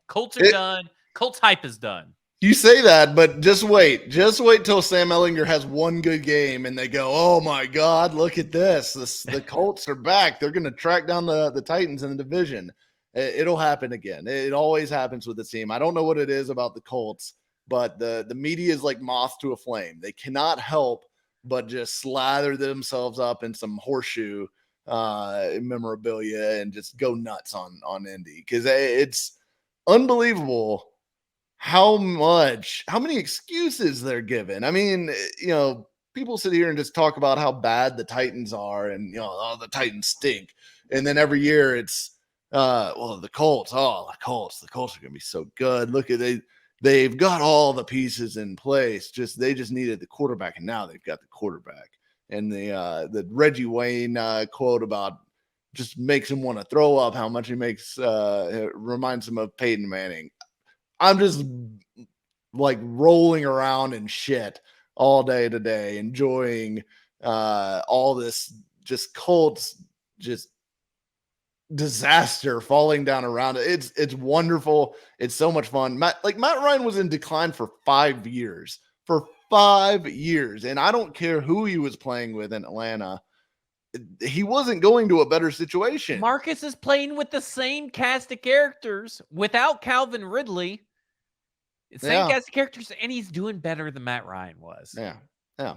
Colts are done. Colts hype is done. You say that, but just wait till Sam Ehlinger has one good game and they go, oh my God, look at this. The Colts are back. They're going to track down the Titans in the division. It'll happen again. It always happens with the team. I don't know what it is about the Colts, but the media is like moth to a flame. They cannot help but just slather themselves up in some horseshoe memorabilia and just go nuts on Indy, because it's unbelievable how many excuses they're given. I mean, people sit here and just talk about how bad the Titans are and, the Titans stink. And then every year it's, the Colts are going to be so good. Look at they've got all the pieces in place. They just needed the quarterback, and now they've got the quarterback. And the Reggie Wayne quote about just makes him want to throw up how much he makes, reminds him of Peyton Manning. I'm just like rolling around in shit all day today, enjoying all this just Colts just disaster falling down around it. It's wonderful. It's so much fun. Matt Ryan was in decline for 5 years. And I don't care who he was playing with in Atlanta. He wasn't going to a better situation. Marcus is playing with the same cast of characters without Calvin Ridley. Same cast of characters, and he's doing better than Matt Ryan was. Yeah.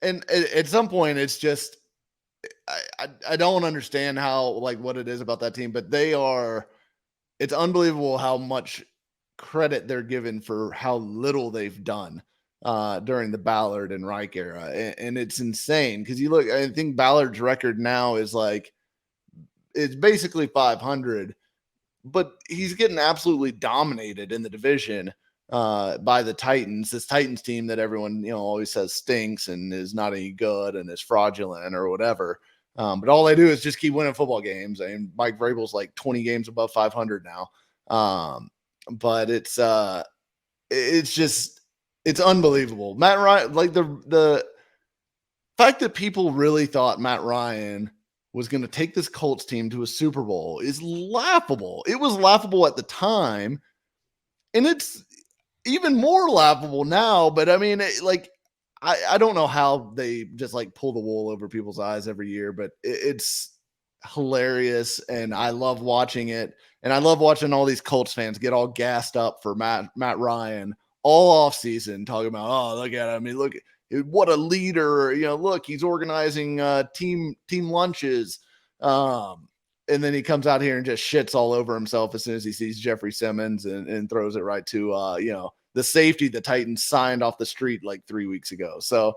And at some point, it's just I don't understand how, what it is about that team, but it's unbelievable how much credit they're given for how little they've done during the Ballard and Reich era. And it's insane because you look, I think Ballard's record now is it's basically 500, but he's getting absolutely dominated in the division by the Titans, this Titans team that everyone, always says stinks and is not any good and is fraudulent or whatever. But all they do is just keep winning football games. And Mike Vrabel's 20 games above 500 now. But it's unbelievable. Matt Ryan, the fact that people really thought Matt Ryan was going to take this Colts team to a Super Bowl is laughable. It was laughable at the time, and it's even more laughable now. But I mean, I don't know how they just pull the wool over people's eyes every year, but it's hilarious. And I love watching it. And I love watching all these Colts fans get all gassed up for Matt Ryan all off season, talking about, oh, look at him. I mean, look, what a leader, look, he's organizing team lunches. And then he comes out here and just shits all over himself as soon as he sees Jeffery Simmons and throws it right to, the safety the Titans signed off the street 3 weeks ago. So,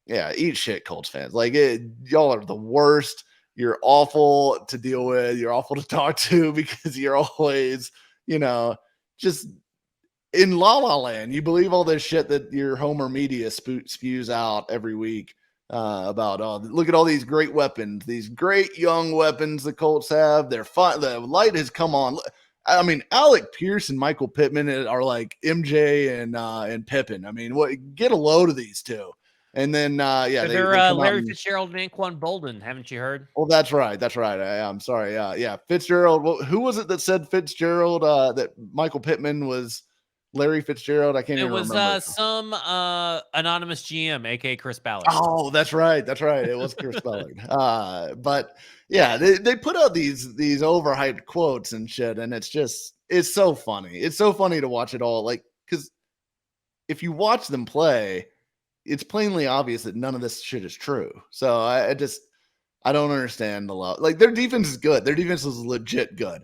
eat shit, Colts fans. Y'all are the worst. You're awful to deal with. You're awful to talk to because you're always, just in La La Land. You believe all this shit that your Homer media spews out every week about, look at all these great weapons, these great young weapons the Colts have. They're fun. The light has come on. I mean, Alec Pierce and Michael Pittman are like MJ and Pippen. I mean, get a load of these two. And then, they're Larry Fitzgerald and Anquan Bolden. Haven't you heard? Oh, that's right. I'm sorry. Fitzgerald. Who was it that said Fitzgerald? That Michael Pittman was Larry Fitzgerald. I can't even remember. It was some anonymous GM, aka Chris Ballard. Oh, that's right. It was Chris Ballard. But yeah, they put out these overhyped quotes and shit, and it's so funny. It's so funny to watch it all. Because if you watch them play, it's plainly obvious that none of this shit is true. So I don't understand a lot. Their defense is good. Their defense is legit good.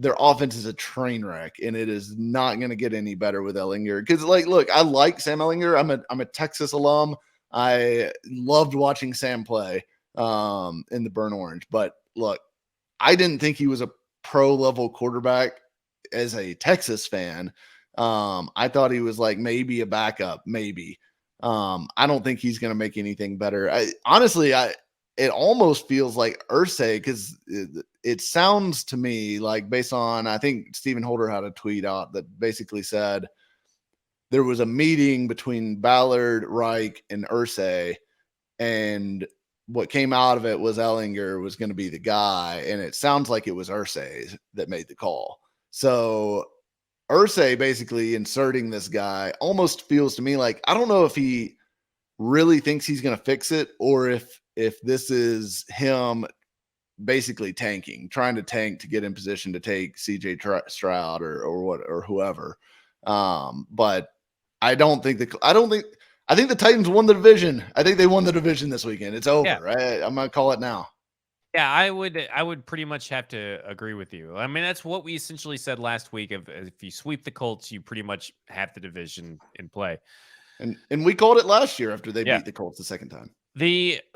Their offense is a train wreck, and it is not going to get any better with Ehlinger. Because, look, I like Sam Ehlinger. I'm a Texas alum. I loved watching Sam play in the Burn Orange. But look, I didn't think he was a pro-level quarterback as a Texas fan. I thought he was maybe a backup, maybe. I don't think he's going to make anything better. Honestly, it almost feels like Irsay, because it sounds to me like, based on, I think Stephen Holder had a tweet out that basically said there was a meeting between Ballard, Reich, and Irsay, and what came out of it was Ellinger was going to be the guy, and it sounds like it was Irsay that made the call. So Irsay basically inserting this guy almost feels to me like, I don't know if he really thinks he's going to fix it, or if this is him basically trying to tank to get in position to take CJ Stroud or whoever. But I think the Titans won the division. I think they won the division this weekend. It's over. Yeah. Right? I'm gonna call it now. Yeah, I would pretty much have to agree with you. I mean, that's what we essentially said last week. If you sweep the Colts, you pretty much have the division in play. And we called it last year after they beat the Colts the second time.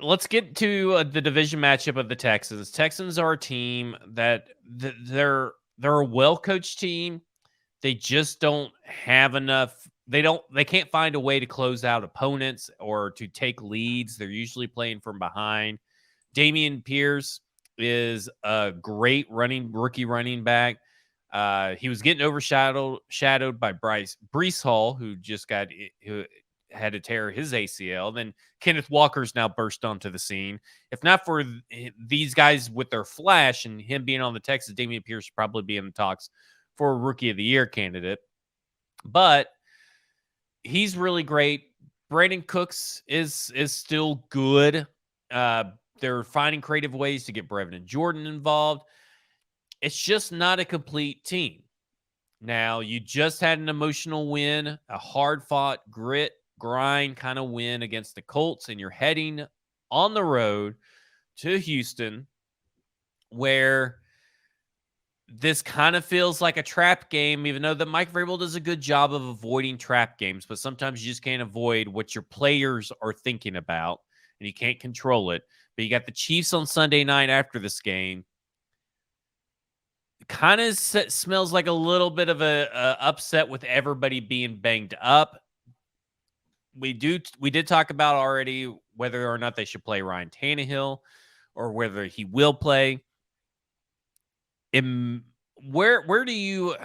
Let's get to the division matchup of the Texans. Texans are a team that they're a well-coached team. They just don't have enough. They can't find a way to close out opponents or to take leads. They're usually playing from behind. Dameon Pierce is a great rookie running back. He was getting overshadowed by Breece Hall, who had to tear his ACL. Then Kenneth Walker's now burst onto the scene. If not for these guys with their flash and him being on the Texas, Dameon Pierce should probably be in the talks for a Rookie of the Year candidate. But he's really great. Brandon Cooks is still good. They're finding creative ways to get Brevin and Jordan involved. It's just not a complete team. Now, you just had an emotional win, a hard-fought grind kind of win against the Colts, and you're heading on the road to Houston, where this kind of feels like a trap game, even though that Mike Vrabel does a good job of avoiding trap games, but sometimes you just can't avoid what your players are thinking about, and you can't control it. But you got the Chiefs on Sunday night after this game. Kind of smells like a little bit of a upset with everybody being banged up. We did talk about already whether or not they should play Ryan Tannehill or whether he will play. Where do you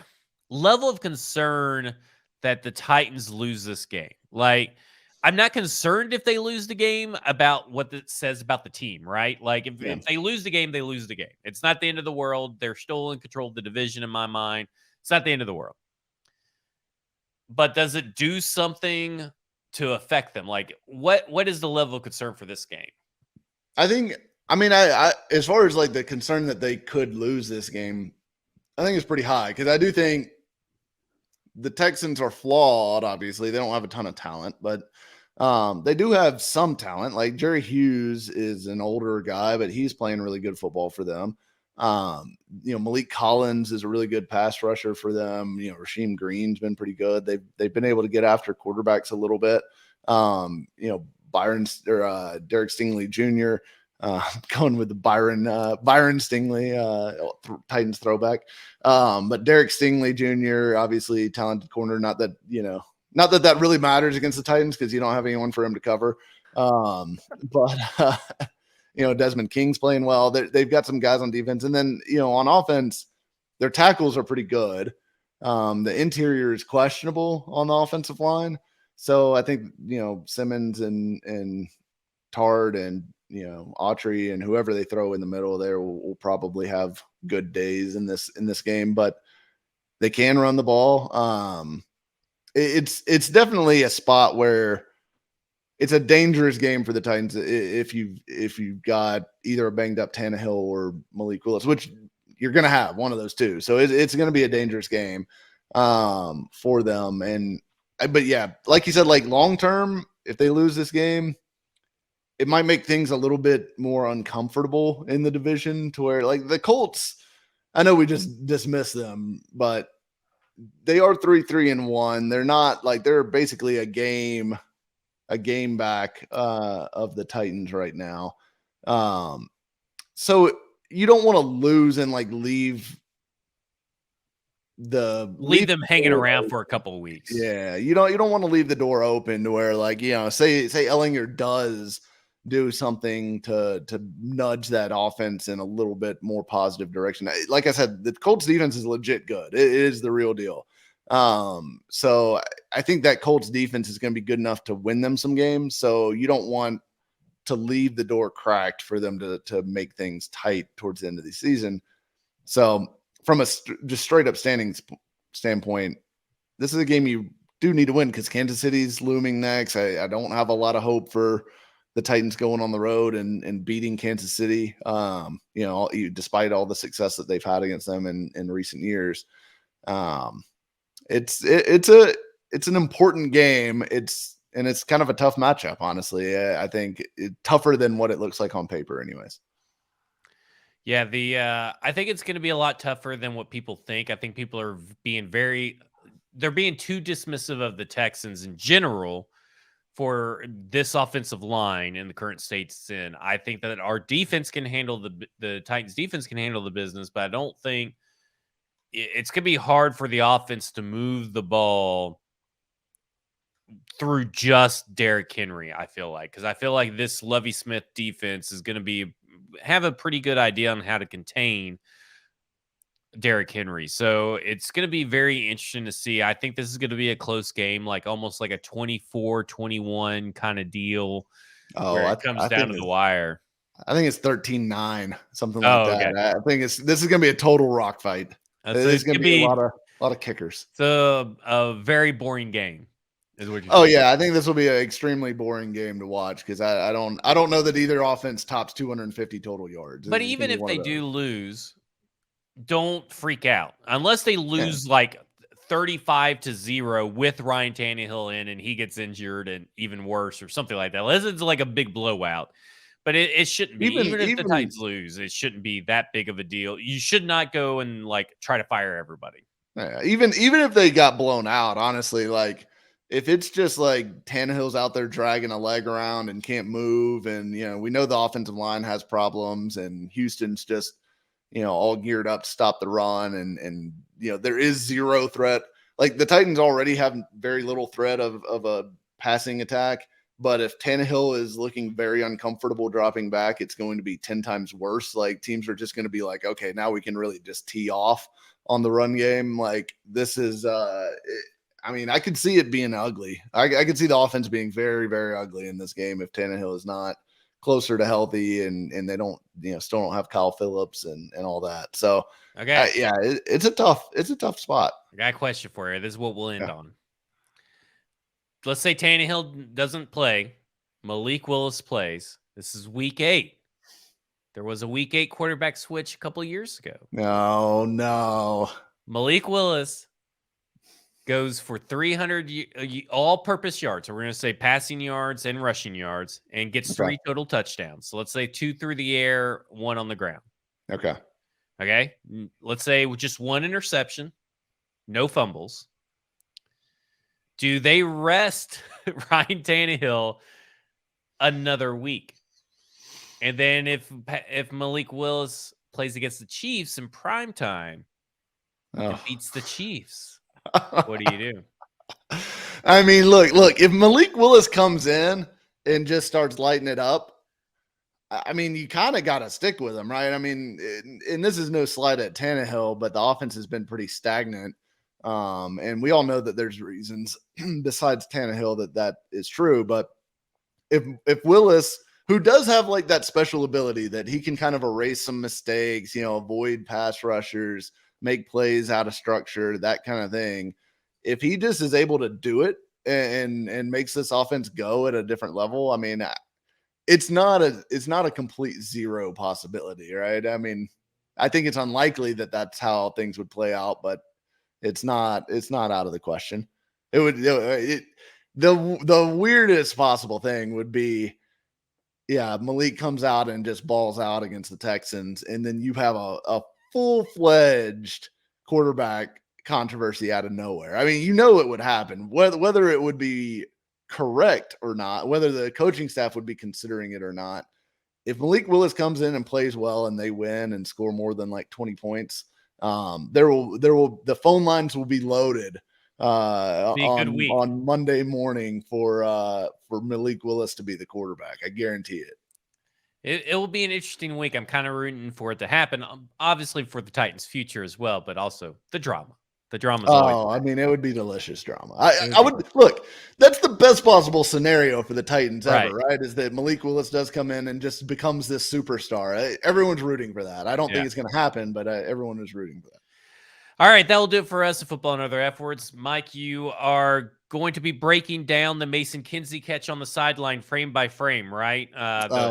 level of concern that the Titans lose this game? Like, I'm not concerned if they lose the game about what it says about the team, right? Like, if they lose the game, they lose the game. It's not the end of the world. They're still in control of the division in my mind. It's not the end of the world. But does it do something to affect them? Like, what is the level of concern for this game? I as far as like the concern that they could lose this game, I think it's pretty high, because I do think the Texans are flawed. Obviously, they don't have a ton of talent, but they do have some talent. Like Jerry Hughes is an older guy, but he's playing really good football for them. Malik Collins is a really good pass rusher for them. Rasheem Green's been pretty good. They've been able to get after quarterbacks a little bit. Derek Stingley Jr. Going with the Byron Stingley, Titans throwback. But Derek Stingley Jr., obviously talented corner. Not that really matters against the Titans, because you don't have anyone for him to cover. But Desmond King's playing well. They've got some guys on defense, and then on offense, their tackles are pretty good. The interior is questionable on the offensive line, so I think Simmons and Tard and Autry and whoever they throw in the middle there will probably have good days in this game. But they can run the ball. It's definitely a spot where it's a dangerous game for the Titans if you've got either a banged up Tannehill or Malik Willis, which you're going to have one of those two. So it's going to be a dangerous game for them. But yeah, like you said, like long term, if they lose this game, it might make things a little bit more uncomfortable in the division, to where like the Colts, I know we just dismissed them, but they are 3-1. They're not like, they're basically a game back of the Titans right now. So you don't want to lose and like leave them hanging around for a couple of weeks. Yeah, you don't want to leave the door open to where, like, say Ellinger does do something to nudge that offense in a little bit more positive direction. Like I said, the Colts defense is legit good. It is the real deal. So I think that Colts defense is going to be good enough to win them some games. So you don't want to leave the door cracked for them to make things tight towards the end of the season. So from a just straight up standpoint, this is a game you do need to win because Kansas City's looming next. I don't have a lot of hope for the Titans going on the road and beating Kansas City. Despite all the success that they've had against them in recent years. It's an important game. It's kind of a tough matchup, honestly. I think tougher than what it looks like on paper anyways. Yeah, I think it's going to be a lot tougher than what people think. I think people are being they're being too dismissive of the Texans in general for this offensive line in the current state it's in. I think that our defense can handle the Titans defense can handle the business, but I don't think it's going to be hard for the offense to move the ball through just Derrick Henry. I feel like, because I feel like this Lovie Smith defense is going to have a pretty good idea on how to contain Derrick Henry. So it's going to be very interesting to see. I think this is going to be a close game, like almost like a 24-21 kind of deal where it comes down to the wire. I think it's 13-9, something like that. Okay. I think this is going to be a total rock fight. It's going to be a lot of kickers. It's a very boring game. Is what you're saying. Yeah, I think this will be an extremely boring game to watch because I don't know that either offense tops 250 total yards. But even if they do lose, don't freak out unless they lose like 35-0 with Ryan Tannehill in and he gets injured and even worse or something like that. Unless it's like a big blowout. But it shouldn't be. Even if the Titans lose, it shouldn't be that big of a deal. You should not go and like try to fire everybody. Yeah, even if they got blown out, honestly, like if it's just like Tannehill's out there dragging a leg around and can't move, and we know the offensive line has problems, and Houston's just all geared up to stop the run, and there is zero threat. Like the Titans already have very little threat of a passing attack. But if Tannehill is looking very uncomfortable dropping back, it's going to be 10 times worse. Like teams are just going to be like, okay, now we can really just tee off on the run game. Like this is, I could see it being ugly. I could see the offense being very, very ugly in this game if Tannehill is not closer to healthy and they don't, still don't have Kyle Phillips and all that. So, okay, it's a tough spot. I got a question for you. This is what we'll end on. Let's say Tannehill doesn't play. Malik Willis plays. This is week 8. There was a week 8 quarterback switch a couple of years ago. No. Malik Willis goes for 300 all-purpose yards. So we're going to say passing yards and rushing yards and gets 3 total touchdowns. So let's say 2 through the air, 1 on the ground. Okay. Let's say with just 1 interception, no fumbles. Do they rest Ryan Tannehill another week? And then if Malik Willis plays against the Chiefs in prime time and beats the Chiefs, what do you do? I mean, look, if Malik Willis comes in and just starts lighting it up, I mean, you kind of got to stick with him, right? I mean, and this is no slight at Tannehill, but the offense has been pretty stagnant. And we all know that there's reasons besides Tannehill that is true. But if Willis, who does have like that special ability that he can kind of erase some mistakes, avoid pass rushers, make plays out of structure, that kind of thing. If he just is able to do it and makes this offense go at a different level, I mean, it's not a complete zero possibility, right? I mean, I think it's unlikely that that's how things would play out, but it's not out of the question. The weirdest possible thing would be, Malik comes out and just balls out against the Texans, and then you have a full-fledged quarterback controversy out of nowhere. I mean, it would happen, whether it would be correct or not, whether the coaching staff would be considering it or not. If Malik Willis comes in and plays well and they win and score more than like 20 points, the phone lines will be loaded Be a good week. on Monday morning for Malik Willis to be the quarterback. I guarantee it. It will be an interesting week. I'm kind of rooting for it to happen, obviously for the Titans' future as well, but also the drama. The drama's always. Oh, I mean, it would be delicious drama. I would look. That's the best possible scenario for the Titans ever, right? Is that Malik Willis does come in and just becomes this superstar. Everyone's rooting for that. I don't think it's going to happen, but everyone is rooting for that. All right, that will do it for us at Football and Other F Words. Mike, you are going to be breaking down the Mason Kinsey catch on the sideline frame by frame, right?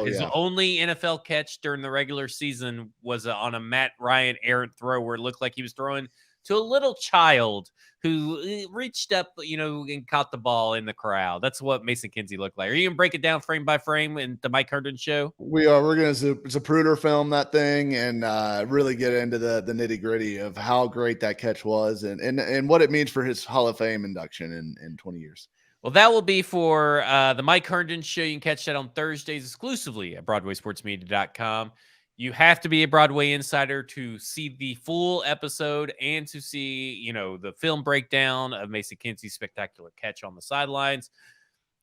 His only NFL catch during the regular season was on a Matt Ryan errant throw where it looked like he was throwing to a little child who reached up, and caught the ball in the crowd. That's what Mason Kinsey looked like. Are you going to break it down frame by frame in the Mike Herndon show? We are. We're going to Zapruder film that thing and really get into the nitty gritty of how great that catch was and what it means for his Hall of Fame induction in 20 years. Well, that will be for the Mike Herndon show. You can catch that on Thursdays exclusively at BroadwaySportsMedia.com. You have to be a Broadway insider to see the full episode and to see, the film breakdown of Mason Kinsey's spectacular catch on the sidelines.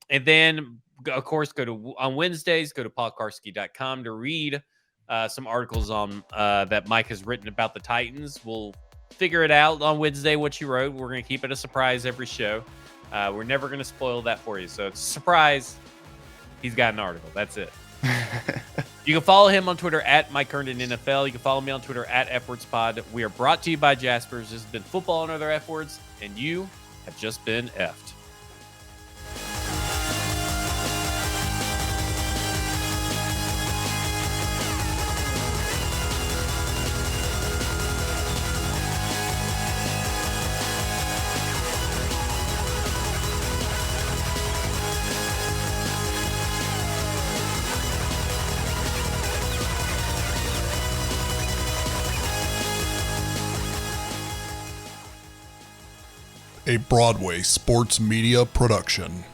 And then, of course, on Wednesdays, go to paulkarski.com to read some articles on that Mike has written about the Titans. We'll figure it out on Wednesday what you wrote. We're going to keep it a surprise every show. We're never going to spoil that for you. So it's a surprise. He's got an article. That's it. You can follow him on Twitter at Mike Herndon NFL. You can follow me on Twitter at FWordsPod. We are brought to you by Jaspers. This has been Football and Other F Words, and you have just been effed. A Broadway Sports Media production.